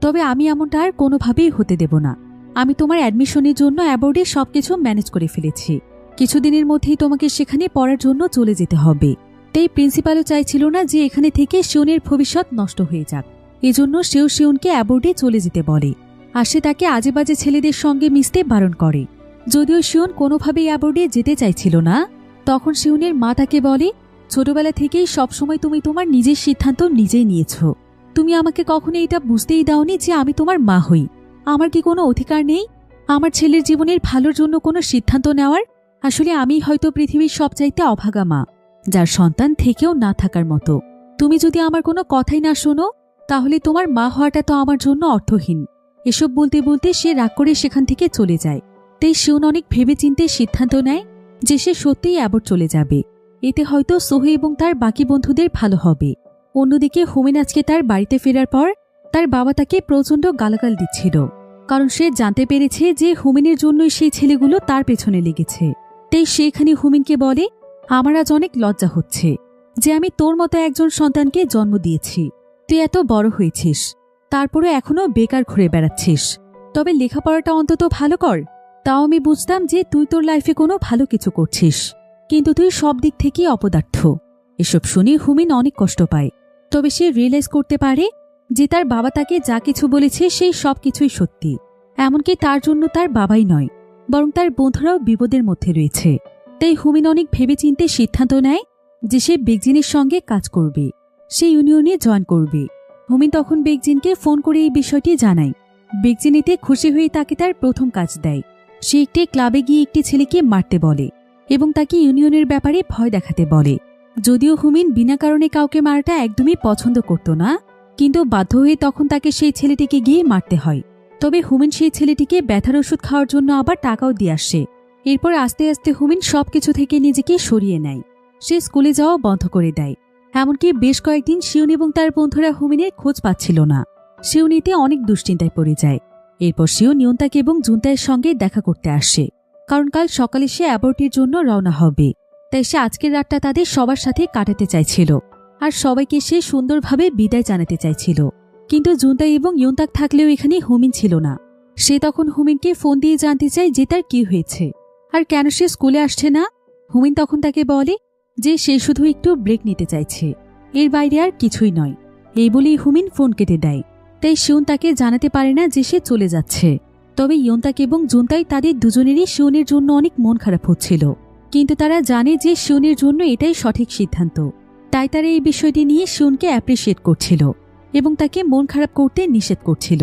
তবে আমি এমনটা আর কোনোভাবেই হতে দেব না। আমি তোমার অ্যাডমিশনের জন্য অ্যাবোর্ডে সবকিছু ম্যানেজ করে ফেলেছি। কিছুদিনের মধ্যেই তোমাকে সেখানে পড়ার জন্য চলে যেতে হবে। তাই প্রিন্সিপালও চাইছিল না যে এখানে থেকে শিউনের ভবিষ্যৎ নষ্ট হয়ে যাক। এজন্য সেও শিউনকে অ্যাবোর্ডে চলে যেতে বলে, আর সে তাকে আজেবাজে ছেলেদের সঙ্গে মিশতে বারণ করে। যদিও শিউন কোনোভাবেই অ্যাবোর্ডে যেতে চাইছিল না, তখন শিউনের মা তাকে বলে, ছোটবেলা থেকেই সবসময় তুমি তোমার নিজের সিদ্ধান্ত নিজেই নিয়েছ। তুমি আমাকে কখনো এটা বুঝতেই দাওনি যে আমি তোমার মা হই। আমার কি কোনো অধিকার নেই আমার ছেলের জীবনের ভালোর জন্য কোনো সিদ্ধান্ত নেওয়ার? আসলে আমি হয়তো পৃথিবীর সবচাইতে অভাগা মা, যার সন্তান থেকেও না থাকার মতো। তুমি যদি আমার কোনো কথাই না শোনো তাহলে তোমার মা হওয়াটা তো আমার জন্য অর্থহীন। এসব বলতে বলতে সে রাগ করে সেখান থেকে চলে যায়। তাই শিউন অনেক ভেবেচিন্তে সিদ্ধান্ত নেয় যে সে সত্যিই অ্যাবোর্ড চলে যাবে। এতে হয়তো সোহে এবং তার বাকি বন্ধুদের ভালো হবে। অন্যদিকে হুমিন আজকে তার বাড়িতে ফেরার পর তার বাবা তাকে প্রচণ্ড গালাগাল দিচ্ছিল, কারণ সে জানতে পেরেছে যে হুমিনের জন্যই সেই ছেলেগুলো তার পেছনে লেগেছে। তাই সেখানে হুমিনকে বলে, আমার আজ অনেক লজ্জা হচ্ছে যে আমি তোর মতো একজন সন্তানকে জন্ম দিয়েছি। তুই এত বড় হয়েছিস, তারপরে এখনো বেকার ঘুরে বেড়াচ্ছিস। তবে লেখাপড়াটা অন্তত ভালো কর। তাও আমি বুঝতাম যে তুই তোর লাইফে কোনো ভালো কিছু করছিস, কিন্তু তুই সব দিক থেকেই অপদার্থ। এসব শুনে হুমিন অনেক কষ্ট পায়। তবে সে রিয়েলাইজ করতে পারে যে তার বাবা তাকে যা কিছু বলেছে সেই সব কিছুই সত্যি। এমনকি তার জন্য তার বাবাই নয়, বরং তার বন্ধুরাও বিপদের মধ্যে রয়েছে। তাই হুমিন অনেক ভেবেচিন্তে সিদ্ধান্ত নেয় যে সে বেগজিনের সঙ্গে কাজ করবে, সে ইউনিয়নে জয়েন করবে। হুমিন তখন বেগজিনকে ফোন করে এই বিষয়টি জানায়। বেগজিন এতে খুশি হয়ে তাকে তার প্রথম কাজ দেয়। সে একটি ক্লাবে গিয়ে একটি ছেলেকে মারতে বলে এবং তাকে ইউনিয়নের ব্যাপারে ভয় দেখাতে বলে। যদিও হুমিন বিনা কারণে কাউকে মারাটা একদমই পছন্দ করত না, কিন্তু বাধ্য হয়ে তখন তাকে সেই ছেলেটিকে গিয়ে মারতে হয়। তবে হুমিন সেই ছেলেটিকে ব্যথার ওষুধ খাওয়ার জন্য আবার টাকাও দিয়ে আসে। এরপর আস্তে আস্তে হুমিন সবকিছু থেকে নিজেকে সরিয়ে নেয়। সে স্কুলে যাওয়া বন্ধ করে দেয়। এমনকি বেশ কয়েকদিন শিউন এবং তার বন্ধুরা হুমিনের খোঁজ পাচ্ছিল না। শিউন এতে অনেক দুশ্চিন্তায় পড়ে যায়। এরপর শিউন ইয়ন্তাক এবং জুনতাইয়ের সঙ্গে দেখা করতে আসে, কারণ কাল সকালে সে অ্যাবর্টের জন্য রওনা হবে। তাই সে আজকের রাতটা তাদের সবার সাথে কাটাতে চাইছিল আর সবাইকে সে সুন্দরভাবে বিদায় জানাতে চাইছিল। কিন্তু জুনতাই এবং ইয়ন্তাক থাকলেও এখানে হুমিন ছিল না। সে তখন হুমিনকে ফোন দিয়ে জানতে চায় যে তার কি হয়েছে আর কেন সে স্কুলে আসছে না। হুমিন তখন তাকে বলে যে সে শুধু একটু ব্রেক নিতে চাইছে, এর বাইরে আর কিছুই নয়। এই বলেই হুমিন ফোন কেটে দেয়। তাই শিউন তাকে জানাতে পারে না যে সে চলে যাচ্ছে। তবে ইয়ন্তাক এবং জুনতাই তাদের দুজনেরই শিউনের জন্য অনেক মন খারাপ হচ্ছিল, কিন্তু তারা জানে যে শিউনের জন্য এটাই সঠিক সিদ্ধান্ত। তাই তারা এই বিষয়টি নিয়ে শিউনকে অ্যাপ্রিসিয়েট করছিল এবং তাকে মন খারাপ করতে নিষেধ করছিল।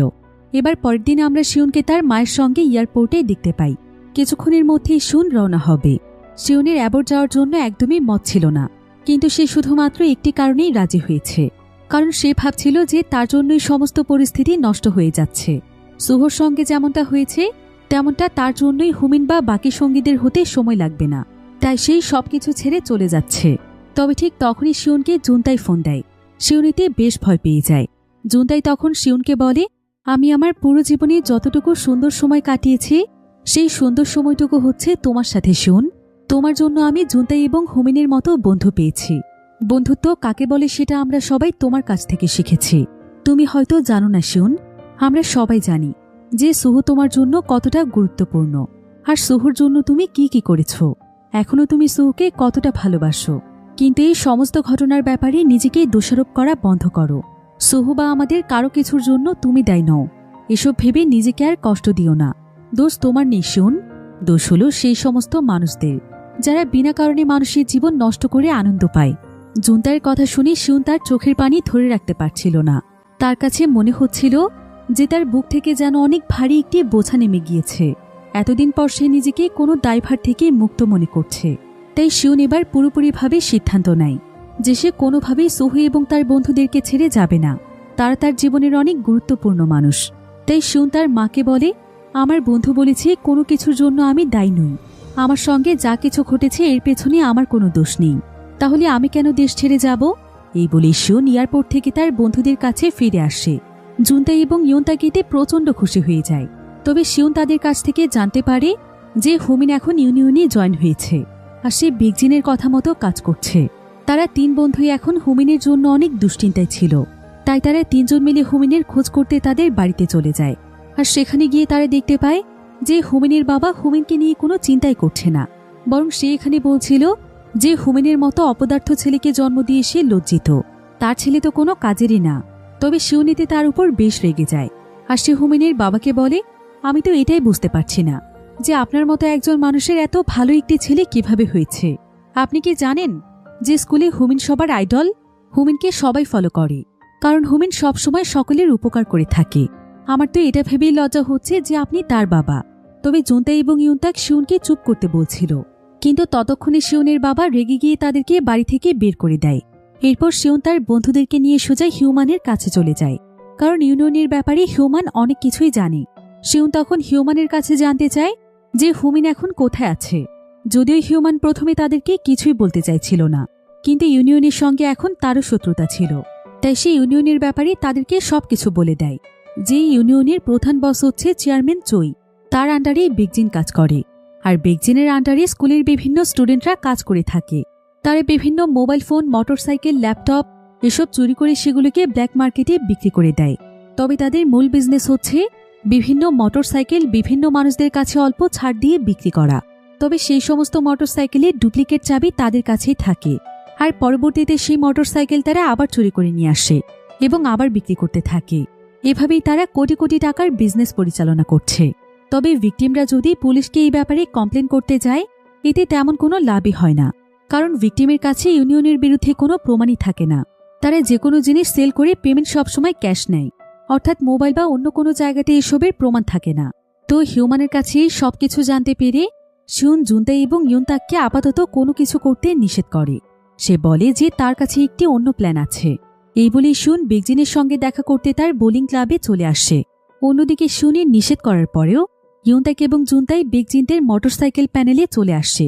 এবার পরের দিন আমরা শিউনকে তার মায়ের সঙ্গে এয়ারপোর্টে দেখতে পাই। কিছুক্ষণের মধ্যেই শিউন রওনা হবে। শিউনের অ্যাবর্ট যাওয়ার জন্য একদমই মত ছিল না, কিন্তু সে শুধুমাত্র একটি কারণেই রাজি হয়েছে, কারণ সে ভাবছিল যে তার জন্যই সমস্ত পরিস্থিতি নষ্ট হয়ে যাচ্ছে। সুহর সঙ্গে যেমনটা হয়েছে তেমনটা তার জন্যই হুমিন বা বাকি সঙ্গীদের হতে সময় লাগবে না। তাই সেই সবকিছু ছেড়ে চলে যাচ্ছে। তবে ঠিক তখনই শিউনকে জুনতাই ফোন দেয়। শিউন এতে বেশ ভয় পেয়ে যায়। জুনতাই তখন শিউনকে বলে, আমি আমার পুরো জীবনে যতটুকু সুন্দর সময় কাটিয়েছি সেই সুন্দর সময়টুকু হচ্ছে তোমার সাথে শিউন। তোমার জন্য আমি জুনতাই এবং হুমিনের মতো বন্ধু পেয়েছি। বন্ধুত্ব কাকে বলে সেটা আমরা সবাই তোমার কাছ থেকে শিখেছি। তুমি হয়তো জানো না শিউন, আমরা সবাই জানি যে সুহু তোমার জন্য কতটা গুরুত্বপূর্ণ আর সুহুর জন্য তুমি কি কি করেছ। এখনো তুমি সুহুকে কতটা ভালোবাসো। কিন্তু এই সমস্ত ঘটনার ব্যাপারে নিজেকে দোষারোপ করা বন্ধ করো। সুহু বা আমাদের কারো কিছুর জন্য তুমি দায়ী নও। এসব ভেবে নিজেকে আর কষ্ট দিও না। দোষ তোমার নেই শিউন, দোষ হলো সেই সমস্ত মানুষদের যারা বিনা কারণে মানুষের জীবন নষ্ট করে আনন্দ পায়। জুনতাইয়ের কথা শুনে শিউন তার চোখের পানি ধরে রাখতে পারছিল না। তার কাছে মনে হচ্ছিল যে তার বুক থেকে যেন অনেক ভারী একটি বোঝা নেমে গিয়েছে। এতদিন পর সে নিজেকে কোনো দায়ভার থেকে মুক্ত মনে করছে। তাই শিউন এবার পুরোপুরিভাবে সিদ্ধান্ত নেয় যে সে কোনোভাবেই সুহু এবং তার বন্ধুদেরকে ছেড়ে যাবে না। তারা তার জীবনের অনেক গুরুত্বপূর্ণ মানুষ। তাই শিউন তার মাকে বলে, আমার বন্ধু বলেছে কোনো কিছুর জন্য আমি দায়ী নই। আমার সঙ্গে যা কিছু ঘটেছে এর পেছনে আমার কোনো দোষ নেই। তাহলে আমি কেন দেশ ছেড়ে যাব? এই বলে শিউন এয়ারপোর্ট থেকে তার বন্ধুদের কাছে ফিরে আসে। জুনতাই এবং ইয়ন্তাক এতে প্রচণ্ড খুশি হয়ে যায়। তবে শিউন তাদের কাছ থেকে জানতে পারে যে হুমিন এখন ইউনিয়নে জয়েন হয়েছে আর সে বেগজিনের কথা মতো কাজ করছে। তারা তিন বন্ধুই এখন হুমিনের জন্য অনেক দুশ্চিন্তায় ছিল। তাই তারা তিনজন মিলে হুমিনের খোঁজ করতে তাদের বাড়িতে চলে যায়। আর সেখানে গিয়ে তারা দেখতে পায় যে হুমিনের বাবা হুমিনকে নিয়ে কোনো চিন্তাই করছে না, বরং সে এখানে বলছিল যে হুমিনের মতো অপদার্থ ছেলেকে জন্ম দিয়ে সে লজ্জিত। তার ছেলে তো কোনো কাজেরই না। তবে শিউনিতে তার উপর বেশ রেগে যায় আর সে হুমিনের বাবাকে বলে, আমি তো এটাই বুঝতে পারছি না যে আপনার মতো একজন মানুষের এত ভালো একটি ছেলে কিভাবে হয়েছে। আপনি কি জানেন যে স্কুলে হুমিন সবার আইডল? হুমিনকে সবাই ফলো করে কারণ হুমিন সবসময় সকলের উপকার করে থাকে। আমার তো এটা ভেবেই লজ্জা হচ্ছে যে আপনি তার বাবা। তবে জুনতাই এবং ইয়ন্তাক শিউনকে চুপ করতে বলছিল, কিন্তু ততক্ষণে শিউনের বাবা রেগে গিয়ে তাদেরকে বাড়ি থেকে বের করে দেয়। এরপর শিউন তার বন্ধুদেরকে নিয়ে সোজা হিউম্যানের কাছে চলে যায়, কারণ ইউনিয়নের ব্যাপারে হিউম্যান অনেক কিছুই জানে। শিউন তখন হিউম্যানের কাছে জানতে চায় যে হুমিন এখন কোথায় আছে। যদিও হিউম্যান প্রথমে তাদেরকে কিছুই বলতে চাইছিল না, কিন্তু ইউনিয়নের সঙ্গে এখন তারও শত্রুতা ছিল। তাই সে ইউনিয়নের ব্যাপারে তাদেরকে সবকিছু বলে দেয়। যে ইউনিয়নের প্রধান বস হচ্ছে চেয়ারম্যান চই। তার আন্ডারে বেগজিন কাজ করে আর বেগজিনের আন্ডারে স্কুলের বিভিন্ন স্টুডেন্টরা কাজ করে থাকে। তারা বিভিন্ন মোবাইল ফোন, মোটরসাইকেল, ল্যাপটপ এসব চুরি করে সেগুলোকে ব্ল্যাক মার্কেটে বিক্রি করে দেয়। তবে তাদের মূল বিজনেস হচ্ছে বিভিন্ন মোটরসাইকেল বিভিন্ন মানুষদের কাছে অল্প ছাড় দিয়ে বিক্রি করা। তবে সেই সমস্ত মোটরসাইকেলের ডুপ্লিকেট চাবি তাদের কাছেই থাকে আর পরবর্তীতে সেই মোটরসাইকেল তারা আবার চুরি করে নিয়ে আসে এবং আবার বিক্রি করতে থাকে। এভাবেই তারা কোটি কোটি টাকার বিজনেস পরিচালনা করছে। তবে ভিকটিমরা যদি পুলিশকে এই ব্যাপারে কমপ্লেন করতে যায় এতে তেমন কোনো লাভই হয় না, কারণ ভিকটিমের কাছে ইউনিয়নের বিরুদ্ধে কোনো প্রমাণই থাকে না। তারা যে কোনো জিনিস সেল করে পেমেন্ট সবসময় ক্যাশ নেয়, অর্থাৎ মোবাইল বা অন্য কোনো জায়গাতে এসবের প্রমাণ থাকে না। তো হিউম্যানের কাছে সবকিছু জানতে পেরে শিউন জুনতাই এবং ইউনতাককে আপাতত কোনো কিছু করতে নিষেধ করে। সে বলে যে তার কাছে একটি অন্য প্ল্যান আছে। এই বলে শিউন বেকজিনের সঙ্গে দেখা করতে তার বোলিং ক্লাবে চলে আসে। অন্যদিকে শিউনের নিষেধ করার পরেও ইউনতাক এবং জুনতাই বেকজিনদের মোটরসাইকেল প্যানেলে চলে আসে,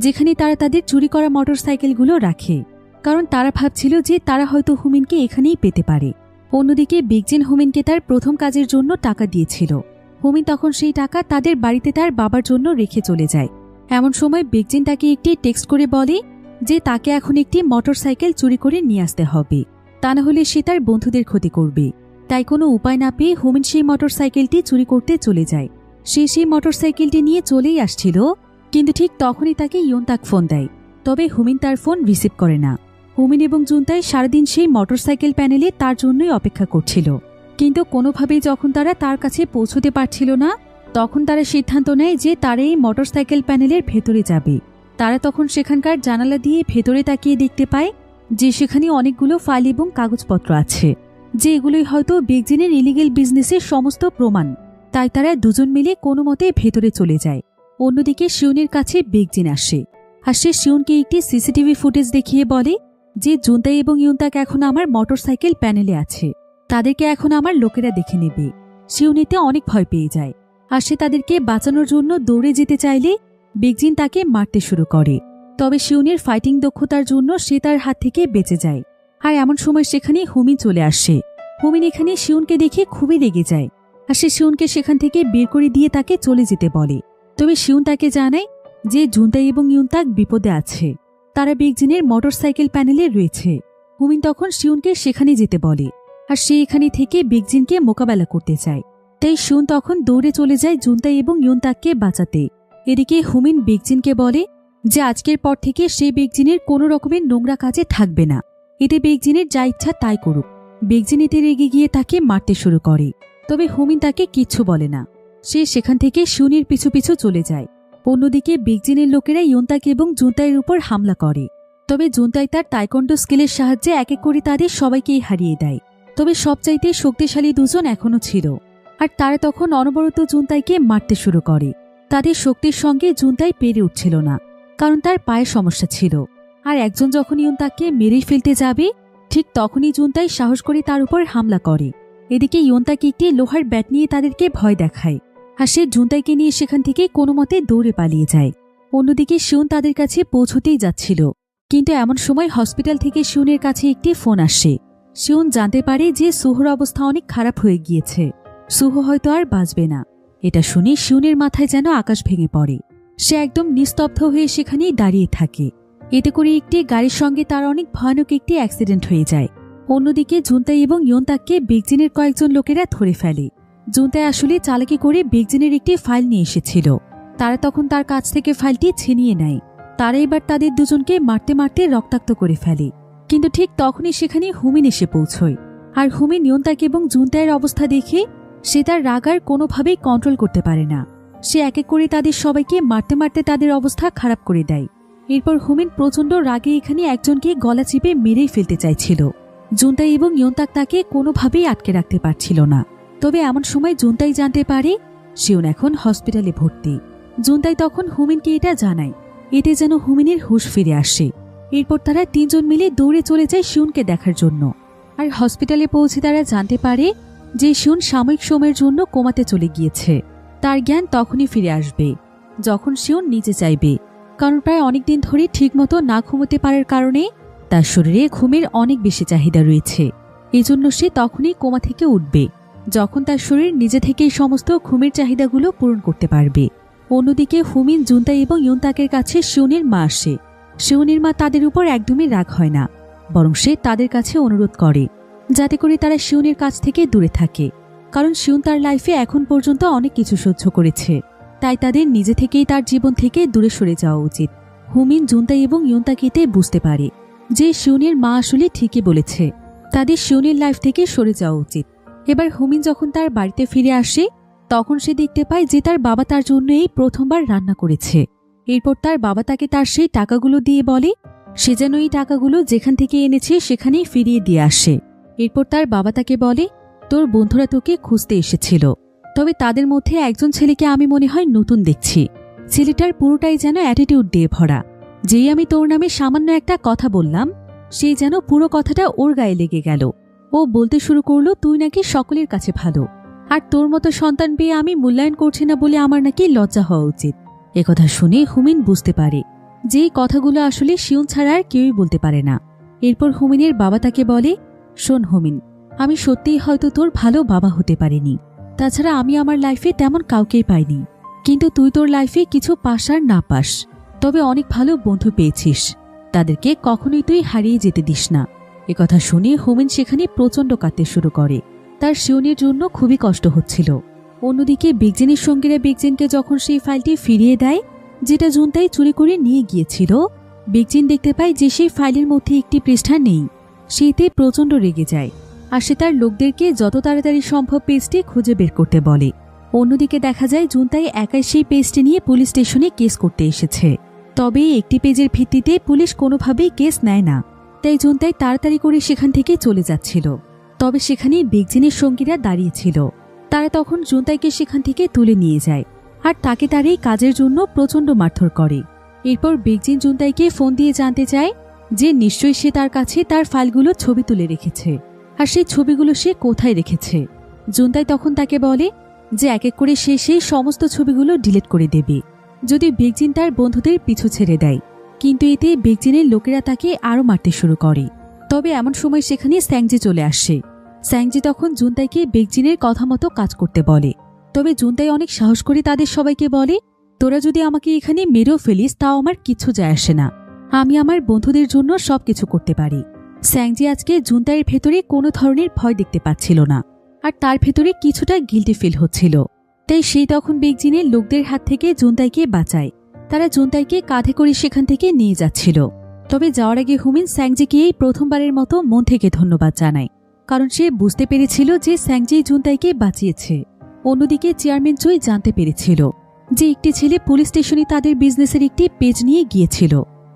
যেখানে তারা তাদের চুরি করা মোটরসাইকেলগুলো রাখে, কারণ তারা ভাবছিল যে তারা হয়তো হুমিনকে এখানেই পেতে পারে। অন্যদিকে বেকজিন হুমিনকে তার প্রথম কাজের জন্য টাকা দিয়েছিল। হুমিন তখন সেই টাকা তাদের বাড়িতে তার বাবার জন্য রেখে চলে যায়। এমন সময় বেকজিন তাকে একটি টেক্সট করে বলে যে তাকে এখন একটি মোটরসাইকেল চুরি করে নিয়ে আসতে হবে, তা না হলে সে তার বন্ধুদের ক্ষতি করবে। তাই কোনো উপায় না পেয়ে হুমিন সেই মোটরসাইকেলটি চুরি করতে চলে যায়। সে সেই মোটরসাইকেলটি নিয়ে চলেই আসছিল, কিন্তু ঠিক তখনই তাকে ইউনতাক ফোন দেয়। তবে হুমিন তার ফোন রিসিভ করে না। হুমিন এবং জুনতাই সারাদিন সেই মোটরসাইকেল প্যানেলে তার জন্যই অপেক্ষা করছিল, কিন্তু কোনোভাবেই যখন তারা তার কাছে পৌঁছতে পারছিল না তখন তারা সিদ্ধান্ত নেয় যে তারা এই মোটরসাইকেল প্যানেলের ভেতরে যাবে। তারা তখন সেখানকার জানালা দিয়ে ভেতরে তাকিয়ে দেখতে পায় যে সেখানে অনেকগুলো ফাইল এবং কাগজপত্র আছে, যে এগুলোই হয়তো বেকজিনের ইলিগেল বিজনেসের সমস্ত প্রমাণ। তাই তারা দুজন মিলে কোনো মতে ভেতরে চলে যায়। অন্যদিকে শিউনের কাছে বেকজিন আসে, আর সে শিউনকে একটি সিসিটিভি ফুটেজ দেখিয়ে বলে যে জুনতাই এবং ইউনতাক এখন আমার মোটরসাইকেল প্যানেলে আছে, তাদেরকে এখন আমার লোকেরা দেখে নেবে। শিউন এতে অনেক ভয় পেয়ে যায়, আর সে তাদেরকে বাঁচানোর জন্য দৌড়ে যেতে চাইলে বেকজিন তাকে মারতে শুরু করে। তবে শিউনের ফাইটিং দক্ষতার জন্য সে তার হাত থেকে বেঁচে যায়। আর এমন সময় সেখানে হুমিন চলে আসে। হুমিন এখানে শিউনকে দেখে খুবই রেগে যায়, আর সে শিউনকে সেখান থেকে বের করে দিয়ে তাকে চলে যেতে বলে। তবে শিউন তাকে জানায় যে জুনতাই এবং ইউনতাক বিপদে আছে, তারা বেকজিনের মোটরসাইকেল প্যানেলে রয়েছে। হুমিন তখন শিউনকে সেখানে যেতে বলে, আর সে এখানে থেকে বেকজিনকে মোকাবেলা করতে চায়। তাই শিউন তখন দৌড়ে চলে যায় জুনতাই এবং ইউনতাককে বাঁচাতে। এদিকে হুমিন বেকজিনকে বলে যে আজকের পর থেকে সে বেকজিনের কোনো রকমের নোংরা কাজে থাকবে না, এতে বেকজিনের যা ইচ্ছা তাই করুক। বেকজিন এতে রেগে গিয়ে তাকে মারতে শুরু করে, তবে হুমিন তাকে কিচ্ছু বলে না। সে সেখান থেকে শিউনের পিছু পিছু চলে যায়। অন্যদিকে বেকজিনের লোকেরা ইউনতাক এবং জুনতাইয়ের উপর হামলা করে। তবে জুনতাই তার তাইকোন্ডো স্কিলের সাহায্যে এক এক করে তাদের সবাইকেই হারিয়ে দেয়। তবে সবচাইতে শক্তিশালী দুজন এখনও ছিল, আর তারা তখন অনবরত জুনতাইকে মারতে শুরু করে। তাদের শক্তির সঙ্গে জুনতাই পেরে উঠছিল না, কারণ তার পায়ে সমস্যা ছিল। আর একজন যখন ইউনতাককে মেরেই ফেলতে যাবে ঠিক তখনই জুনতাই সাহস করে তার উপর হামলা করে। এদিকে ইউনতাক একটি লোহার ব্যাট নিয়ে তাদেরকে ভয় দেখায়, আর সে জুনতাইকে নিয়ে সেখান থেকে কোনো মতে দৌড়ে পালিয়ে যায়। অন্যদিকে শিউন তাদের কাছে পৌঁছতেই যাচ্ছিল, কিন্তু এমন সময় হসপিটাল থেকে শিউনের কাছে একটি ফোন আসে। শিউন জানতে পারে যে সুহর অবস্থা অনেক খারাপ হয়ে গিয়েছে, সুহ হয়তো আর বাঁচবে না। এটা শুনে শিউনের মাথায় যেন আকাশ ভেঙে পড়ে। সে একদম নিস্তব্ধ হয়ে সেখানেই দাঁড়িয়ে থাকে। এতে করে একটি গাড়ির সঙ্গে তার অনেক ভয়ানক একটি অ্যাক্সিডেন্ট হয়ে যায়। অন্যদিকে জুনতাই এবং ইউনতাককে বেকজিনের কয়েকজন লোকেরা ধরে ফেলে। জুনতাই আসলে চালাকি করে বেকজিনের একটি ফাইল নিয়ে এসেছিল। তারা তখন তার কাছ থেকে ফাইলটি ছিনিয়ে নেয়। তারা এবার তাদের দুজনকে মারতে মারতে রক্তাক্ত করে ফেলে। কিন্তু ঠিক তখনই সেখানে হুমিন এসে পৌঁছয়। আর হুমিন ইউনতাক এবং জুনতাইয়ের অবস্থা দেখে সে তার রাগ আর কোনোভাবেই কন্ট্রোল করতে পারে না। সে এক এক করে তাদের সবাইকে মারতে মারতে তাদের অবস্থা খারাপ করে দেয়। এরপর হুমিন প্রচণ্ড রাগে এখানে একজনকে গলা চিপে মেরেই ফেলতে চাইছিল। জুনতাই এবং ইউনতাক তাকে কোনোভাবেই আটকে রাখতে পারছিল না। তবে এমন সময় জুনতাই জানতে পারে শিউন এখন হসপিটালে ভর্তি। জুনতাই তখন হুমিনকে এটা জানায়। এতে যেন হুমিনের হুঁশ ফিরে আসে। এরপর তারা তিনজন মিলে দৌড়ে চলে যায় শিউনকে দেখার জন্য। আর হসপিটালে পৌঁছে তারা জানতে পারে যে শিউন সাময়িক সময়ের জন্য কোমাতে চলে গিয়েছে। তার জ্ঞান তখনই ফিরে আসবে যখন শিউন নিজে চাইবে, কারণ প্রায় অনেকদিন ধরে ঠিকমতো না ঘুমোতে পারার কারণে তার শরীরে ঘুমের অনেক বেশি চাহিদা রয়েছে। এজন্য সে তখনই কোমা থেকে উঠবে যখন তার শরীর নিজে থেকেই সমস্ত ঘুমের চাহিদাগুলো পূরণ করতে পারবে। অন্যদিকে হুমিন, জুনতাই এবং ইউনতাকের কাছে শিউনের মা আসে। শিউনের মা তাদের উপর একদমই রাগ হয় না, বরং সে তাদের কাছে অনুরোধ করে যাতে করে তারা শিউনের কাছ থেকে দূরে থাকে, কারণ শিউন তার লাইফে এখন পর্যন্ত অনেক কিছু সহ্য করেছে। তাই তাদের নিজে থেকেই তার জীবন থেকে দূরে সরে যাওয়া উচিত। হুমিন, জুনতাই এবং ইউনতাক এতে বুঝতে পারে যে শিউনের মা আসলে ঠিকই বলেছে, তাদের শিউনের লাইফ থেকে সরে যাওয়া উচিত। এবার হুমিন যখন তার বাড়িতে ফিরে আসে তখন সে দেখতে পায় যে তার বাবা তার জন্য এই প্রথমবার রান্না করেছে। এরপর তার বাবা তাকে তার সেই টাকাগুলো দিয়ে বলে সে যেন এই টাকাগুলো যেখান থেকে এনেছে সেখানেই ফিরিয়ে দিয়ে আসে। এরপর তার বাবা তাকে বলে, তোর বন্ধুরা তোকে খুঁজতে এসেছিল, তবে তাদের মধ্যে একজন ছেলেকে আমি মনে হয় নতুন দেখছি। ছেলেটার পুরোটাই যেন অ্যাটিটিউড দিয়ে ভরা। যেই আমি তোর নামে সামান্য একটা কথা বললাম, সেই যেন পুরো কথাটা ওর গায়ে লেগে গেল। ও বলতে শুরু করলো তুই নাকি সকলের কাছে ভালো, আর তোর মতো সন্তান পেয়ে আমি মূল্যায়ন করছি না বলে আমার নাকি লজ্জা হওয়া উচিত। একথা শুনে হুমিন বুঝতে পারে যে এই কথাগুলো আসলে শিউন ছাড়া আর কেউই বলতে পারে না। এরপর হুমিনের বাবা তাকে বলে, শোন হুমিন, আমি সত্যিই হয়তো তোর ভালো বাবা হতে পারিনি, তাছাড়া আমি আমার লাইফে তেমন কাউকেই পাইনি, কিন্তু তুই তোর লাইফে কিছু পাস আর না পাস, তবে অনেক ভালো বন্ধু পেয়েছিস, তাদেরকে কখনোই তুই হারিয়ে যেতে দিস না। একথা শুনে হুমিন সেখানে প্রচণ্ড কাঁদতে শুরু করে। তার শিউনের জন্য খুবই কষ্ট হচ্ছিল। অন্যদিকে বিগজেনের সঙ্গীরা বিগজেনকে যখন সেই ফাইলটি ফিরিয়ে দেয় যেটা জুনতাই চুরি করে নিয়ে গিয়েছিল, বিগজেন দেখতে পায় যে সেই ফাইলের মধ্যে একটি পৃষ্ঠা নেই। সেইতে প্রচণ্ড রেগে যায় আর সে তার লোকদেরকে যত তাড়াতাড়ি সম্ভব পেজটি খুঁজে বের করতে বলে। অন্যদিকে দেখা যায় জুনতাই একাই সেই পেজটি নিয়ে পুলিশ স্টেশনে কেস করতে এসেছে। তবে একটি পেজের ভিত্তিতে পুলিশ কোনোভাবেই কেস নেয় না, তাই জুনতাই তাড়াতাড়ি করে সেখান থেকে চলে যাচ্ছিল। তবে সেখানে বিগজেনের সঙ্গীরা দাঁড়িয়েছিল। তারা তখন জুনতাইকে সেখান থেকে তুলে নিয়ে যায় আর তাকে তার এই কাজের জন্য প্রচণ্ড মারধর করে। এরপর বিগজেন জুনতাইকে ফোন দিয়ে জানতে চায় যে নিশ্চয়ই সে তার কাছে তার ফাইলগুলো ছবি তুলে রেখেছে, আর সেই ছবিগুলো সে কোথায় রেখেছে। জুনতাই তখন তাকে বলে যে এক এক করে সে সেই সমস্ত ছবিগুলো ডিলিট করে দেবে যদি বিগজেন তার বন্ধুদের পিছু ছেড়ে দেয়। কিন্তু এতে বিগজেনের লোকেরা তাকে আরও মারতে শুরু করে। তবে এমন সময় সেখানে স্যাংজি চলে আসে। স্যাংজি তখন জুনতাইকে বিগজেনের কথা মতো কাজ করতে বলে। তবে জুনতাই অনেক সাহস করে তাদের সবাইকে বলে, তোরা যদি আমাকে এখানে মেরেও ফেলিস তাও আমার কিচ্ছু যায় আসে না, আমি আমার বন্ধুদের জন্য সবকিছু করতে পারি। স্যাংজি আজকে জুনতাইয়ের ভেতরে কোনো ধরনের ভয় দেখতে পাচ্ছিল না, আর তার ভেতরে কিছুটা গিল্টি ফিল হচ্ছিল। তাই সেই তখন বিগজেনের লোকদের হাত থেকে জুনতাইকে বাঁচায়। তারা জুনতাইকে কাঁধে করে সেখান থেকে নিয়ে যাচ্ছিল। তবে যাওয়ার আগে হুমিন স্যাংজিকে এই প্রথমবারের মতো মন থেকে ধন্যবাদ জানায়, কারণ সে বুঝতে পেরেছিল যে স্যাংজি জুনতাইকে বাঁচিয়েছে। অন্যদিকে চেয়ারম্যান চুই জানতে পেরেছিল যে একটি ছেলে পুলিশ স্টেশনে তাদের বিজনেসের একটি পেজ নিয়ে গিয়েছিল।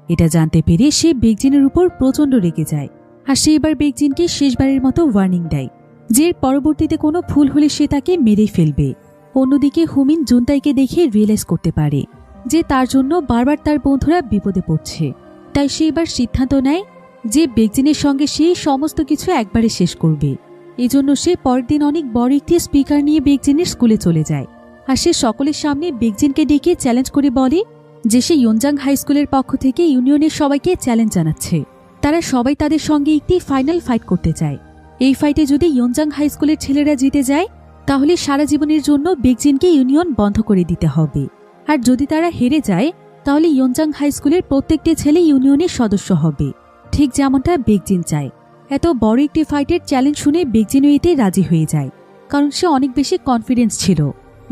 এটা জানতে পেরে সে বিগজেনের উপর প্রচণ্ড রেগে যায়, আর সে এবার বিগজেনকে শেষবারের মতো ওয়ার্নিং দেয় যে এর পরবর্তীতে কোনো ভুল হলে সে তাকে মেরেই ফেলবে। অন্যদিকে হুমিন জুনতাইকে দেখে রিয়েলাইজ করতে পারে যে তার জন্য বারবার তার বন্ধুরা বিপদে পড়ছে। তাই সে এবার সিদ্ধান্ত নেয় যে বিগজেনের সঙ্গে সে সমস্ত কিছু একবারে শেষ করবে। এজন্য সে পরের দিন অনেক বড় একটি স্পিকার নিয়ে বিগজেনের স্কুলে চলে যায়, আর সে সকলের সামনে বিগজেনকে ডেকে চ্যালেঞ্জ করে বলে যে সে ইয়নজাং হাই স্কুলের পক্ষ থেকে ইউনিয়নের সবাইকে চ্যালেঞ্জ জানাচ্ছে। তারা সবাই তাদের সঙ্গে একটি ফাইনাল ফাইট করতে চায়। এই ফাইটে যদি ইয়নজাং হাই স্কুলের ছেলেরা জিতে যায় তাহলে সারা জীবনের জন্য বিগজেনকে ইউনিয়ন বন্ধ করে দিতে হবে, আর যদি তারা হেরে যায় তাহলে ইয়নজাং হাই স্কুলের প্রত্যেকটি ছেলে ইউনিয়নের সদস্য হবে, ঠিক যেমনটা বিগজেন চায়। এত বড় একটি ফাইটের চ্যালেঞ্জ শুনে বিগজেনও এতে রাজি হয়ে যায়, কারণ সে অনেক বেশি কনফিডেন্স ছিল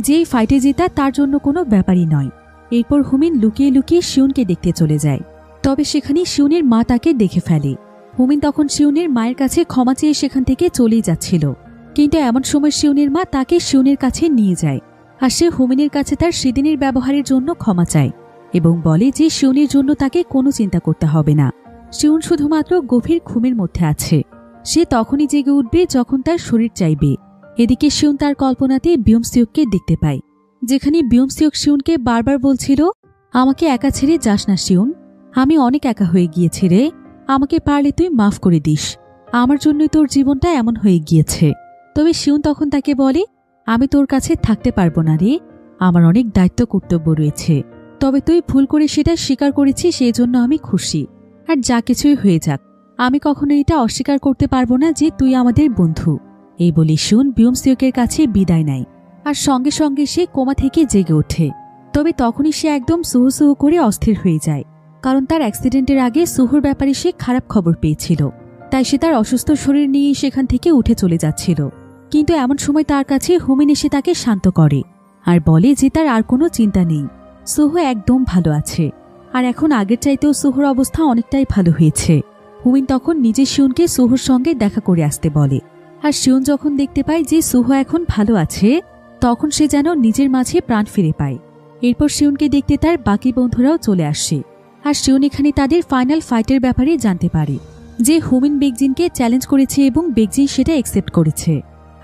যে এই ফাইটে জেতা তার জন্য কোনো ব্যাপারই নয়। এরপর হুমিন লুকিয়ে লুকিয়ে শিউনকে দেখতে চলে যায়। তবে সেখানে শিউনের মা তাকে দেখে ফেলে। হুমিন তখন শিউনের মায়ের কাছে ক্ষমা চেয়ে সেখান থেকে চলেই যাচ্ছিল, কিন্তু এমন সময় শিউনের মা তাকে শিউনের কাছে নিয়ে যায়, আর সে হুমিনের কাছে তার সেদিনের ব্যবহারের জন্য ক্ষমা চায় এবং বলে যে শিউনের জন্য তাকে কোনো চিন্তা করতে হবে না। শিউন শুধুমাত্র গভীর ঘুমের মধ্যে আছে, সে তখনই জেগে উঠবে যখন তার শরীর চাইবে। এদিকে শিউন তার কল্পনাতে বিয়মসিয়ককে দেখতে পায়, যেখানে বিয়মসিয়ক শিউনকে বারবার বলছিল, আমাকে একা ছেড়ে যাস না শিউন, আমি অনেক একা হয়ে গিয়েছি রে, আমাকে পারলে তুই মাফ করে দিস, আমার জন্যই তোর জীবনটা এমন হয়ে গিয়েছে। তবে শিউন তখন তাকে বলে, আমি তোর কাছে থাকতে পারবো না রে, আমার অনেক দায়িত্ব কর্তব্য রয়েছে, তবে তুই ভুল করে সেটা স্বীকার করেছিস সেই জন্য আমি খুশি। আর যা কিছুই হয়ে যাক, আমি কখনো এটা অস্বীকার করতে পারবো না যে তুই আমাদের বন্ধু। এই বলে শিউন বিয়মসিয়কের কাছে বিদায় নেয়, আর সঙ্গে সঙ্গে সে কোমা থেকে জেগে ওঠে। তবে তখনই সে একদম সুহু সুহু করে অস্থির হয়ে যায়, কারণ তার অ্যাক্সিডেন্টের আগে সুহুর ব্যাপারে সে খারাপ খবর পেয়েছিল। তাই সে তার অসুস্থ শরীর নিয়ে সেখান থেকে উঠে চলে যাচ্ছিল। কিন্তু এমন সময় তার কাছে হুমিন এসে তাকে শান্ত করে আর বলে যে তার আর কোনো চিন্তা নেই, সুহু একদম ভালো আছে, আর এখন আগের চাইতেও সুহুর অবস্থা অনেকটাই ভালো হয়েছে। হুমিন তখন নিজে শিউনকে সুহুর সঙ্গে দেখা করে আসতে বলে, আর শিউন যখন দেখতে পায় যে সুহু এখন ভালো আছে তখন সে যেন নিজের মাঝে প্রাণ ফিরে পায়। এরপর শিউনকে দেখতে তার বাকি বন্ধুরাও চলে আসে, আর শিউন এখানে তাদের ফাইনাল ফাইটের ব্যাপারে জানতে পারে যে হুমিন বেকজিনকে চ্যালেঞ্জ করেছে এবং বেকজিন সেটা অ্যাকসেপ্ট করেছে।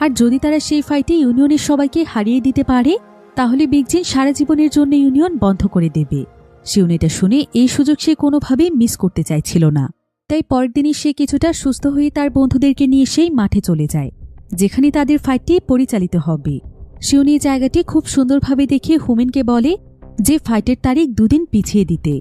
আর যদি তারা সেই ফাইটে ইউনিয়নের সবাইকে হারিয়ে দিতে পারে তাহলে বেকজিন সারা জীবনের জন্য ইউনিয়ন বন্ধ করে দেবে। শিউন এটা শুনে এই সুযোগ সে কোনোভাবেই মিস করতে চাইছিল না। তাই পরের দিনই সে কিছুটা সুস্থ হয়ে তার বন্ধুদেরকে নিয়ে সেই মাঠে চলে যায় যেখানে তাদের ফাইটটি পরিচালিত হবে। শিউন এই জায়গাটি খুব সুন্দরভাবে দেখে হুমিনকে বলে যে ফাইটের তারিখ 2 দিন পিছিয়ে দিতে।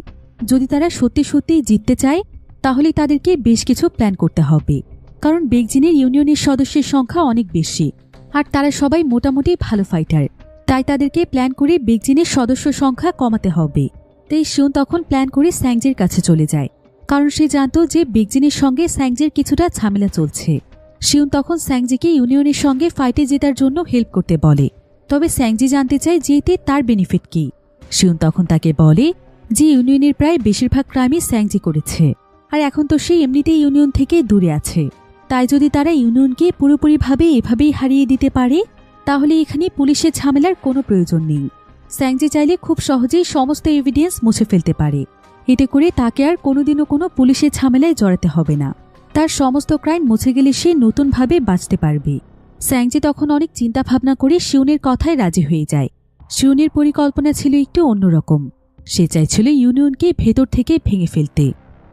যদি তারা সত্যি সত্যি জিততে চায় তাহলে তাদেরকে বেশ কিছু প্ল্যান করতে হবে, কারণ বেকজিনের ইউনিয়নের সদস্যের সংখ্যা অনেক বেশি আর তারা সবাই মোটামুটি ভালো ফাইটার। তাই তাদেরকে প্ল্যান করে বেকজিনের সদস্য সংখ্যা কমাতে হবে। তাই শিউন তখন প্ল্যান করে স্যাংজের কাছে চলে যায়, কারণ সে জানত যে বেকজিনের সঙ্গে স্যাংজের কিছুটা ঝামেলা চলছে। শিউন তখন স্যাংজিকে ইউনিয়নের সঙ্গে ফাইটে জেতার জন্য হেল্প করতে বলে, তবে স্যাংজি জানতে চায় যে এতে তার বেনিফিট কি। শিউন তখন তাকে বলে যে ইউনিয়নের প্রায় বেশিরভাগ ক্রাইমই স্যাংজি করেছে, আর এখন তো সে এমনিতেই ইউনিয়ন থেকে দূরে আছে। তাই যদি তারা ইউনিয়নকে পুরোপুরিভাবে এভাবেই হারিয়ে দিতে পারে তাহলে এখানে পুলিশের ঝামেলার কোনো প্রয়োজন নেই। স্যাংজি চাইলে খুব সহজেই সমস্ত এভিডেন্স মুছে ফেলতে পারে, এতে করে তাকে আর কোনোদিনও কোনো পুলিশের ঝামেলায় জড়াতে হবে না। তার সমস্ত ক্রাইম মুছে গেলে সে নতুনভাবে বাঁচতে পারবে। স্যাংজি তখন অনেক চিন্তা ভাবনা করে শিউনের কথায় রাজি হয়ে যায়। শিউনের পরিকল্পনা ছিল একটু অন্যরকম। সে চাইছিল ইউনিয়নকে ভেতর থেকে ভেঙে ফেলতে।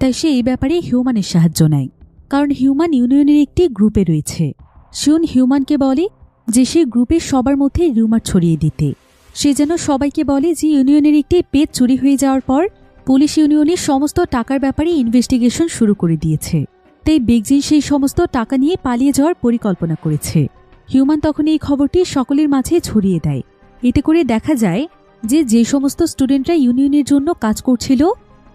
তাই সে এই ব্যাপারে হিউম্যানের সাহায্য নেয়, কারণ হিউম্যান ইউনিয়নের একটি গ্রুপে রয়েছে। শিউন হিউম্যানকে বলে যে সে গ্রুপের সবার মধ্যে রিউমার ছড়িয়ে দিতে। সে যেন সবাইকে বলে যে ইউনিয়নের একটি পেজ চুরি হয়ে যাওয়ার পর পুলিশ ইউনিয়নের সমস্ত টাকার ব্যাপারে ইনভেস্টিগেশন শুরু করে দিয়েছে। তাই বেকজিন সেই সমস্ত টাকা নিয়ে পালিয়ে যাওয়ার পরিকল্পনা করেছে। হিউম্যান তখন এই খবরটি সকলের মাঝে ছড়িয়ে দেয়। এতে করে দেখা যায় যে সমস্ত স্টুডেন্টরা ইউনিয়নের জন্য কাজ করছিল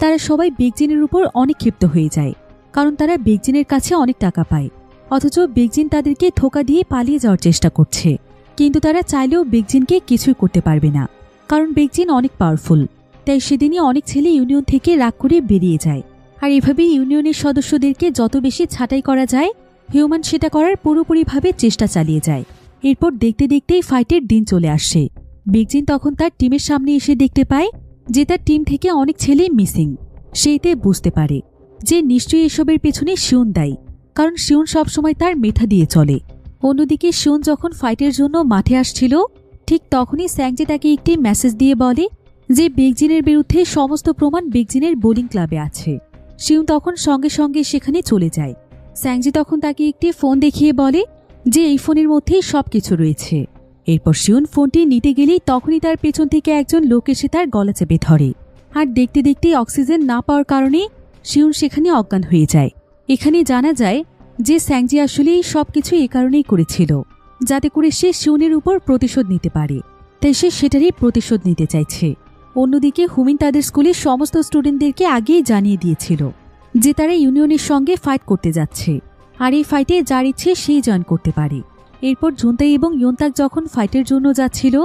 তারা সবাই বেকজিনের উপর অনেক ক্ষিপ্ত হয়ে যায়, কারণ তারা বেকজিনের কাছে অনেক টাকা পায়। অথচ বেকজিন তাদেরকে ধোঁকা দিয়ে পালিয়ে যাওয়ার চেষ্টা করছে, কিন্তু তারা চাইলেও বেকজিনকে কিছুই করতে পারবে না, কারণ বেকজিন অনেক পাওয়ারফুল। তাই সেদিনই অনেক ছেলে ইউনিয়ন থেকে রাগ করে বেরিয়ে যায়। আর এভাবেই ইউনিয়নের সদস্যদেরকে যত বেশি ছাঁটাই করা যায় হিউম্যান সেটা করার পুরোপুরিভাবে চেষ্টা চালিয়ে যায়। এরপর দেখতে দেখতেই ফাইটের দিন চলে আসে। বেকজিন তখন তার টিমের সামনে এসে দেখতে পায় যে তার টিম থেকে অনেক ছেলে মিসিং। সেইতে বুঝতে পারে যে নিশ্চয়ই এসবের পেছনে শিউন দায়ী, কারণ শিউন সবসময় তার মেধা দিয়ে চলে। অন্যদিকে শিউন যখন ফাইটের জন্য মাঠে আসছিল ঠিক তখনই স্যাংজি তাকে একটি মেসেজ দিয়ে বলে যে বেকজিনের বিরুদ্ধে সমস্ত প্রমাণ বেকজিনের বোলিং ক্লাবে আছে। শিউন তখন সঙ্গে সঙ্গে সেখানে চলে যায়। স্যাংজি তখন তাকে একটি ফোন দেখিয়ে বলে যে এই ফোনের মধ্যেই সবকিছু রয়েছে। এরপর শিউন ফোনটি নিতে গেলেই তখনই তার পেছন থেকে একজন লোক এসে তার গলা চেপে ধরে, আর দেখতে দেখতে অক্সিজেন না পাওয়ার কারণে শিউন সেখানে অজ্ঞান হয়ে যায়। এখানে জানা যায় যে স্যাংজি আসলে এই সবকিছু এ কারণেই করেছিল যাতে করে সে শিউনের উপর প্রতিশোধ নিতে পারে। তাই সে সেটারই প্রতিশোধ নিতে চাইছে। অন্যদিকে হুমিন তাদের স্কুলের সমস্ত স্টুডেন্টদেরকে আগেই জানিয়ে দিয়েছিল যে তারা ইউনিয়নের সঙ্গে ফাইট করতে যাচ্ছে, আর এই ফাইটে যার ইচ্ছে সেই জয়েন করতে পারে। এরপর জুনতাই এবং ইয়োনতাক যখন ফাইটের জন্য যাচ্ছিল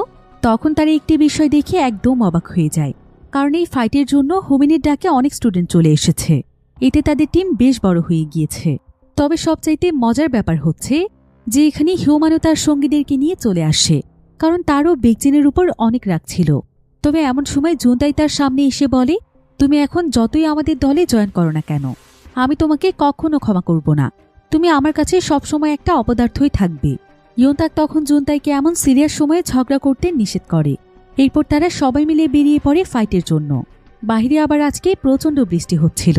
তখন তারা একটি বিষয় দেখে একদম অবাক হয়ে যায়, কারণ এই ফাইটের জন্য হুমিনের ডাকে অনেক স্টুডেন্ট চলে এসেছে। এতে তাদের টিম বেশ বড় হয়ে গিয়েছে। তবে সবচাইতে মজার ব্যাপার হচ্ছে যে এখানে হিউম্যানও তার সঙ্গীদেরকে নিয়ে চলে আসে, কারণ তারও বেকজিনের উপর অনেক রাগ ছিল। তবে এমন সময় জুনতাই তার সামনে এসে বলে, তুমি এখন যতই আমাদের দলে জয়েন করো না কেন, আমি তোমাকে কখনো ক্ষমা করব না। তুমি আমার কাছে সবসময় একটা অপদার্থই থাকবে। ইয়োনতাক তখন জুনতাইকে এমন সিরিয়াস সময়ে ঝগড়া করতে নিষেধ করে। এরপর তারা সবাই মিলে বেরিয়ে পড়ে ফাইটের জন্য। বাহিরে আবার আজকে প্রচণ্ড বৃষ্টি হচ্ছিল।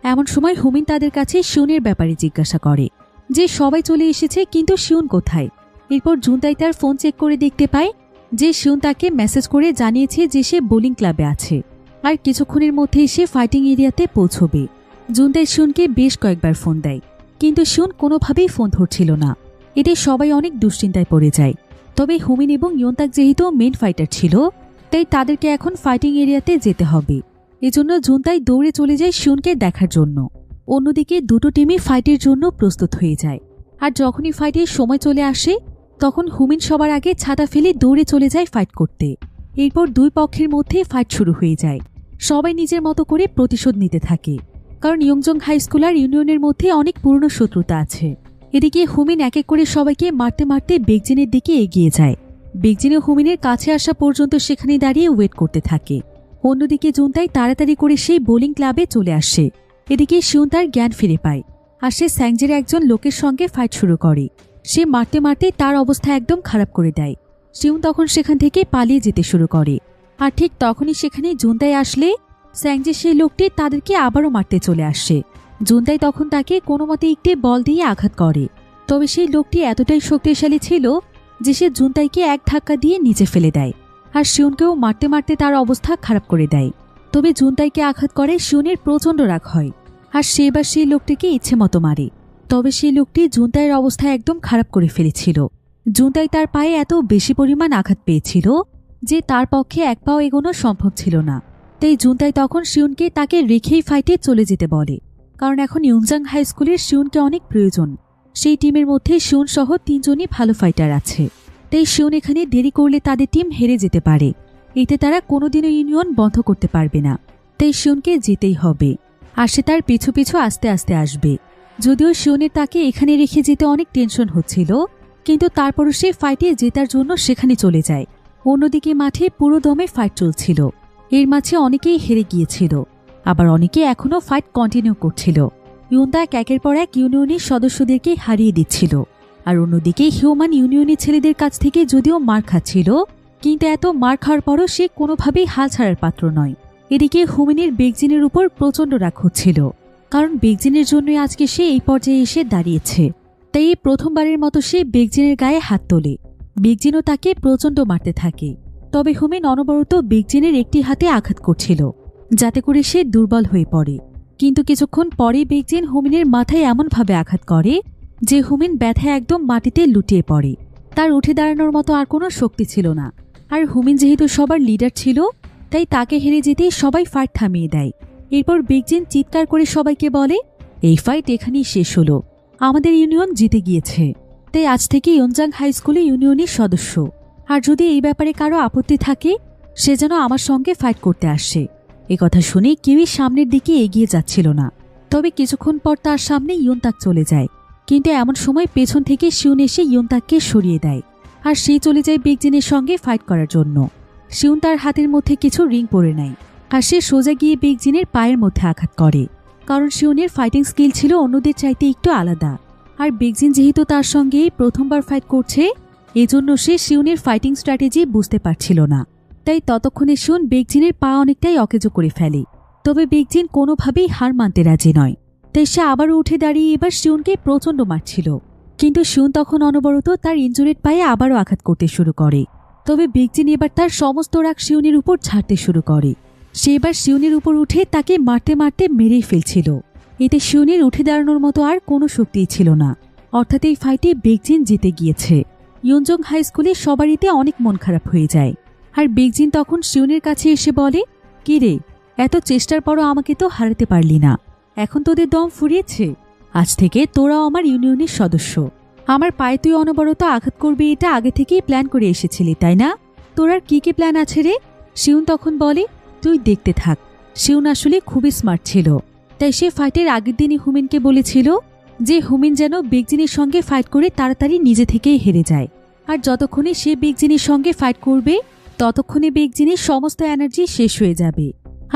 এমন সময় হুমিন তাদের কাছে শিউনের ব্যাপারে জিজ্ঞাসা করে যে সবাই চলে এসেছে কিন্তু শিউন কোথায়। এরপর জুনতাই তার ফোন চেক করে দেখতে পায় যে শিউন তাকে মেসেজ করে জানিয়েছে যে সে বোলিং ক্লাবে আছে আর কিছুক্ষণের মধ্যে সে ফাইটিং এরিয়াতে পৌঁছবে। জুনতাই শিউনকে বেশ কয়েকবার ফোন দেয়, কিন্তু শিউন কোনোভাবেই ফোন ধরছিল না। এতে সবাই অনেক দুশ্চিন্তায় পড়ে যায়। তবে হুমিন এবং ইয়োনতাক যেহেতু মেন ফাইটার ছিল তাই তাদেরকে এখন ফাইটিং এরিয়াতে যেতে হবে। এজন্য জুনতাই দৌড়ে চলে যায় শিউনকে দেখার জন্য। অন্যদিকে দুটো টিমই ফাইটের জন্য প্রস্তুত হয়ে যায়। আর যখনই ফাইটের সময় চলে আসে তখন হুমিন সবার আগে ছাতা ফেলে দৌড়ে চলে যায় ফাইট করতে। এরপর দুই পক্ষের মধ্যে ফাইট শুরু হয়ে যায়। সবাই নিজের মতো করে প্রতিশোধ নিতে থাকে, কারণ ইয়ংজং হাই স্কুল আর ইউনিয়নের মধ্যে অনেক পুরনো শত্রুতা আছে। এদিকে হুমিন এক এক করে সবাইকে মারতে মারতে বেকজিনের দিকে এগিয়ে যায়। বেগজিন হুমিনের কাছে আসা পর্যন্ত সেখানে দাঁড়িয়ে ওয়েট করতে থাকে। অন্যদিকে জুনতাই তাড়াতাড়ি করে সেই বোলিং ক্লাবে চলে আসে। এদিকে শিউন তার জ্ঞান ফিরে পায় আর সে স্যাংজের একজন লোকের সঙ্গে ফাইট শুরু করে। সে মারতে মারতে তার অবস্থা একদম খারাপ করে দেয়। শিউন তখন সেখান থেকে পালিয়ে যেতে শুরু করে। আর ঠিক তখনই সেখানে জুনতাই আসলে স্যাংজে সেই লোকটি তাদেরকে আবারও মারতে চলে আসে। জুনতাই তখন তাকে কোনো মতে একটি বল দিয়ে আঘাত করে। তবে সেই লোকটি এতটাই শক্তিশালী ছিল যে সে জুনতাইকে এক ধাক্কা দিয়ে নিচে ফেলে দেয় আর শিউনকেও মারতে মারতে তার অবস্থা খারাপ করে দেয়। তবে জুনতাইকে আঘাত করে শিউনের প্রচণ্ড রাগ হয় আর সে এবার সেই লোকটিকে ইচ্ছে মতো মারে। তবে সেই লোকটি জুনতাইয়ের অবস্থা একদম খারাপ করে ফেলেছিল। জুনতাই তার পায়ে এত বেশি পরিমাণ আঘাত পেয়েছিল যে তার পক্ষে এক পাও এগোনো সম্ভব ছিল না। তাই জুনতাই তখন শিউনকে তাকে রেখেই ফাইটে চলে যেতে বলে, কারণ এখন ইয়ংজাং হাই স্কুলের শিউনকে অনেক প্রয়োজন। সেই টিমের মধ্যে শিউন সহ 3 জনই ভালো ফাইটার আছে। তাই শিউন এখানে দেরি করলে তাদের টিম হেরে যেতে পারে। এতে তারা কোনোদিনও ইউনিয়ন বন্ধ করতে পারবে না। তাই শিউনকে যেতেই হবে আর সে তার পিছু পিছু আস্তে আস্তে আসবে। যদিও শিউনের তাকে এখানে রেখে যেতে অনেক টেনশন হচ্ছিল, কিন্তু তারপরও সে ফাইটে জেতার জন্য সেখানে চলে যায়। অন্যদিকে মাঠে পুরো দমে ফাইট চলছিল। এর মাঝে অনেকেই হেরে গিয়েছিল, আবার অনেকে এখনও ফাইট কন্টিনিউ করছিল। ইউনতাক একের পর এক ইউনিয়নের সদস্যদেরকে হারিয়ে দিচ্ছিল। আর অন্যদিকে হিউম্যান ইউনিয়নের ছেলেদের কাছ থেকে যদিও মার খাচ্ছিল, কিন্তু এত মার খাওয়ার পরও সে কোনোভাবেই হাল ছাড়ার পাত্র নয়। এদিকে হুমিনের বেগজিনের উপর প্রচণ্ড রাগ হচ্ছিল, কারণ বেগজিনের জন্যই আজকে সে এই পর্যায়ে এসে দাঁড়িয়েছে। তাই এই প্রথমবারের মতো সে বেগজিনের গায়ে হাত তোলে। বেগজিনও তাকে প্রচণ্ড মারতে থাকে। তবে হুমিন অনবরত বেগজিনের একটি হাতে আঘাত করছিল, যাতে করে সে দুর্বল হয়ে পড়ে। কিন্তু কিছুক্ষণ পরে বেগজিন হুমিনের মাথায় এমনভাবে আঘাত করে যে হুমিন ব্যথায় একদম মাটিতে লুটিয়ে পড়ে। তার উঠে দাঁড়ানোর মতো আর কোনো শক্তি ছিল না। আর হুমিন যেহেতু সবার লিডার ছিল, তাই তাকে হেরে যেতে সবাই ফাইট থামিয়ে দেয়। এরপর বেগজিন চিৎকার করে সবাইকে বলে, এই ফাইট এখানেই শেষ হলো, আমাদের ইউনিয়ন জিতে গিয়েছে। তাই আজ থেকে ইয়ংজাং হাই স্কুলে ইউনিয়নের সদস্য। আর যদি এই ব্যাপারে কারো আপত্তি থাকে, সে যেন আমার সঙ্গে ফাইট করতে আসে। একথা শুনে কেউই সামনের দিকে এগিয়ে যাচ্ছিল না। তবে কিছুক্ষণ পর তার সামনে ইয়ুনতাক চলে যায়। কিন্তু এমন সময় পেছন থেকে শিউন এসে ইয়ুনতাককে সরিয়ে দেয় আর সে চলে যায় বেগজিনের সঙ্গে ফাইট করার জন্য। শিউন তার হাতের মধ্যে কিছু রিং পরে নেয় আর সে সোজা গিয়ে বেগজিনের পায়ের মধ্যে আঘাত করে, কারণ শিউনের ফাইটিং স্কিল ছিল অন্যদের চাইতে একটু আলাদা। আর বেগজিন যেহেতু তার সঙ্গে প্রথমবার ফাইট করছে, এজন্য সে শিউনের ফাইটিং স্ট্র্যাটেজি বুঝতে পারছিল না। তাই ততক্ষণে শিউন বেগজিনের পা অনেকটাই অকেজো করে ফেলে। তবে বেগজিন কোনোভাবেই হার মানতে রাজি নয়। তাই সে আবারও উঠে দাঁড়িয়ে এবার শিউনকে প্রচণ্ড মারছিল। কিন্তু শিউন তখন অনবরত তার ইনজুরিড পায়ে আবারও আঘাত করতে শুরু করে। তবে বেগজিন এবার তার সমস্ত রাগ শিউনের উপর ঝাড়তে শুরু করে। সে এবার শিউনের উপর উঠে তাকে মারতে মারতে মেরেই ফেলছিল। এতে শিউনের উঠে দাঁড়ানোর মতো আর কোনো শক্তিই ছিল না। অর্থাৎ এই ফাইটে বেগজিন জিতে গিয়েছে। ইয়ংজং হাই স্কুলে সবারইতে অনেক মন খারাপ হয়ে যায়। আর বেগজিন তখন শিউনের কাছে এসে বলে, কি রে, এত চেষ্টার পরও আমাকে তো হারাতে পারলি না, এখন তোদের দম ফুরিয়েছে? আজ থেকে তোরাও আমার ইউনিয়নের সদস্য। আমার পায়ে তুই অনবরত আঘাত করবি এটা আগে থেকেই প্ল্যান করে এসেছিলি, তাই না? তোর আর কি কি প্ল্যান আছে রে? শিউন তখন বলে, তুই দেখতে থাক। শিউন আসলে খুবই স্মার্ট ছিল। তাই সে ফাইটের আগের দিনই হুমিনকে বলেছিল যে হুমিন যেন বেগজিনের সঙ্গে ফাইট করে তাড়াতাড়ি নিজে থেকেই হেরে যায়। আর যতক্ষণে সে বেগজিনের সঙ্গে ফাইট করবে, ততক্ষণে বেগজিনের সমস্ত এনার্জি শেষ হয়ে যাবে।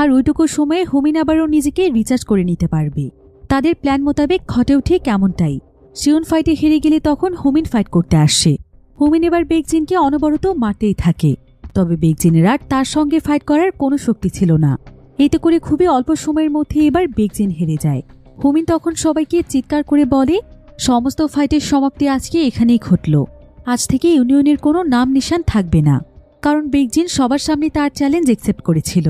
আর ওইটুকু সময়ে হুমিন আবারও নিজেকে রিচার্জ করে নিতে পারবে। তাদের প্ল্যান মোতাবেক ঘটেও ঠিক এমনটাই। শিউন ফাইটে হেরে গেলে তখন হুমিন ফাইট করতে আসে। হুমিন এবার বেগজিনকে অনবরত মারতেই থাকে। তবে বেগজিনের আর তার সঙ্গে ফাইট করার কোনো শক্তি ছিল না। এতে করে খুবই অল্প সময়ের মধ্যে এবার বেগজিন হেরে যায়। হুমিন তখন সবাইকে চিৎকার করে বলে, সমস্ত ফাইটের সমাপ্তি আজকে এখানেই ঘটল। আজ থেকে ইউনিয়নের কোনো নাম নিশান থাকবে না, কারণ বেগজিন সবার সামনে তার চ্যালেঞ্জ অ্যাকসেপ্ট করেছিল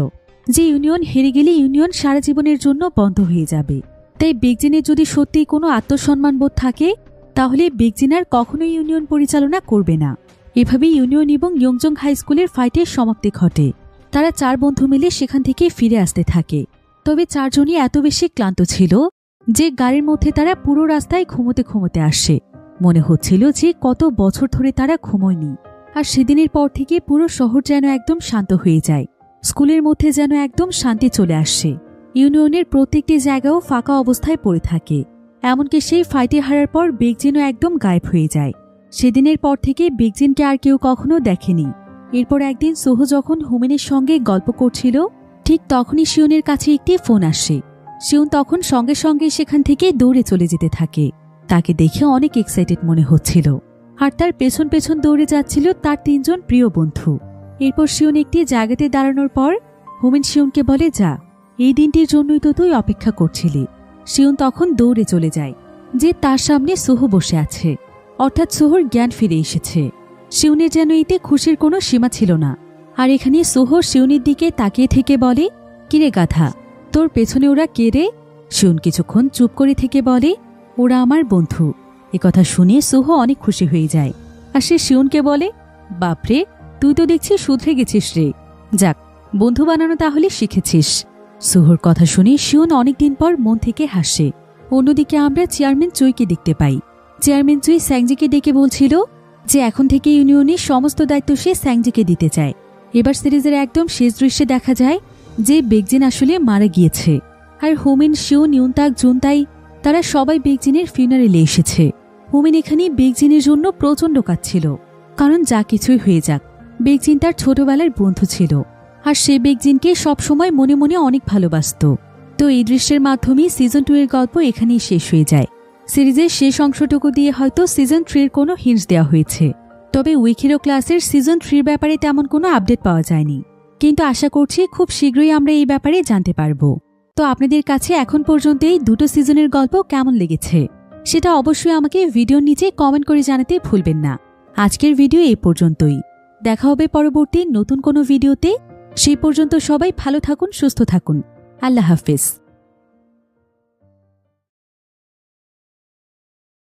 যে ইউনিয়ন হেরে গেলে ইউনিয়ন সারা জীবনের জন্য বন্ধ হয়ে যাবে। তাই বেগজিনের যদি সত্যিই কোনো আত্মসম্মানবোধ থাকে, তাহলে বেগজিন আর কখনোই ইউনিয়ন পরিচালনা করবে না। এভাবেই ইউনিয়ন এবং ইয়ংজং হাই স্কুলের ফাইটের সমাপ্তি ঘটে। তারা 4 বন্ধু মিলে সেখান থেকে ফিরে আসতে থাকে। তবে 4 জনই এত বেশি ক্লান্ত ছিল যে গাড়ির মধ্যে তারা পুরো রাস্তায় ঘুমোতে ঘুমোতে আসে। মনে হচ্ছিল যে কত বছর ধরে তারা ঘুমোয়নি। আর সেদিনের পর থেকে পুরো শহর যেন একদম শান্ত হয়ে যায়। স্কুলের মধ্যে যেন একদম শান্তি চলে আসে। ইউনিয়নের প্রত্যেকটি জায়গাও ফাঁকা অবস্থায় পড়ে থাকে। এমনকি সেই ফাইটে হারার পর বেগজিনও একদম গায়েব হয়ে যায়। সেদিনের পর থেকে বিগজিনকে আর কেউ কখনো দেখেনি। এরপর একদিন সোহো যখন হুমেনের সঙ্গে গল্প করছিল, ঠিক তখনই শিউনের কাছে একটি ফোন আসে। শিউন তখন সঙ্গে সঙ্গে সেখান থেকে দৌড়ে চলে যেতে থাকে। তাকে দেখে অনেক এক্সাইটেড মনে হচ্ছিল, আর তার পেছন পেছন দৌড়ে যাচ্ছিল তার 3 জন প্রিয় বন্ধু। এরপর শিউন একটি জায়গাতে দাঁড়ানোর পর হুমেন শিউনকে বলে, যা, এই দিনটির জন্যই তো তুই অপেক্ষা করছিলি। শিউন তখন দৌড়ে চলে যায়, যে তার সামনে সোহো বসে আছে, অর্থাৎ সোহর জ্ঞান ফিরে এসেছে। শিউনের যেন এতে খুশির কোনো সীমা ছিল না। আর এখানে সোহো শিউনের দিকে তাকিয়ে থেকে বলে, কিরে গাধা, তোর পেছনে ওরা কে রে? শিউন কিছুক্ষণ চুপ করে থেকে বলে, ওরা আমার বন্ধু। কথা শুনে সোহো অনেক খুশি হয়ে যায়, আর সে শিউনকে বলে, বাপরে, তুই তো দেখছি শুধরে গেছিস রে। যাক, বন্ধু বানানো তাহলে শিখেছিস। সোহর কথা শুনে শিউন অনেকদিন পর মন থেকে হাসে। অন্যদিকে আমরা চেয়ারম্যান চুইকে দেখতে পাই। চেয়ারম্যান চুই স্যাংজিকে ডেকে বলছিল যে এখন থেকে ইউনিয়নের সমস্ত দায়িত্ব সে স্যাংজিকে দিতে চায়। এবার সিরিজের একদম শেষ দৃশ্যে দেখা যায় যে বেগজিন আসলে মারা গিয়েছে, আর হুমেন, শিউন, ইউনতাক, জুনতাই তারা সবাই বেগজিনের ফিউনারেলে এসেছে। হুমেন এখানে বেগজিনের জন্য প্রচণ্ড কাঁদছিল, কারণ যা কিছুই হয়ে যাক, বেগজিন তার ছোটবেলার বন্ধু ছিল, আর সে বেগজিনকে সবসময় মনে মনে অনেক ভালোবাসত। তো এই দৃশ্যের মাধ্যমে সিজন 2 এর গল্প এখানেই শেষ হয়ে যায়। সিরিজের শেষ অংশটুকু দিয়ে হয়তো সিজন 3 এর কোনো হিন্টস দেওয়া হয়েছে, তবে উইক হিরো ক্লাসের সিজন 3 এর ব্যাপারে তেমন কোনো আপডেট পাওয়া যায়নি। কিন্তু আশা করছি খুব শীঘ্রই আমরা এই ব্যাপারে জানতে পারব। তো আপনাদের কাছে এখন পর্যন্ত এই 2টো সিজনের গল্প কেমন লেগেছে সেটা অবশ্যই আমাকে ভিডিওর নিচে কমেন্ট করে জানাতে ভুলবেন না। আজকের ভিডিও এই পর্যন্তই। দেখা হবে পরবর্তী নতুন কোনো ভিডিওতে। সেই পর্যন্ত সবাই ভালো থাকুন, সুস্থ থাকুন। আল্লাহ হাফেজ।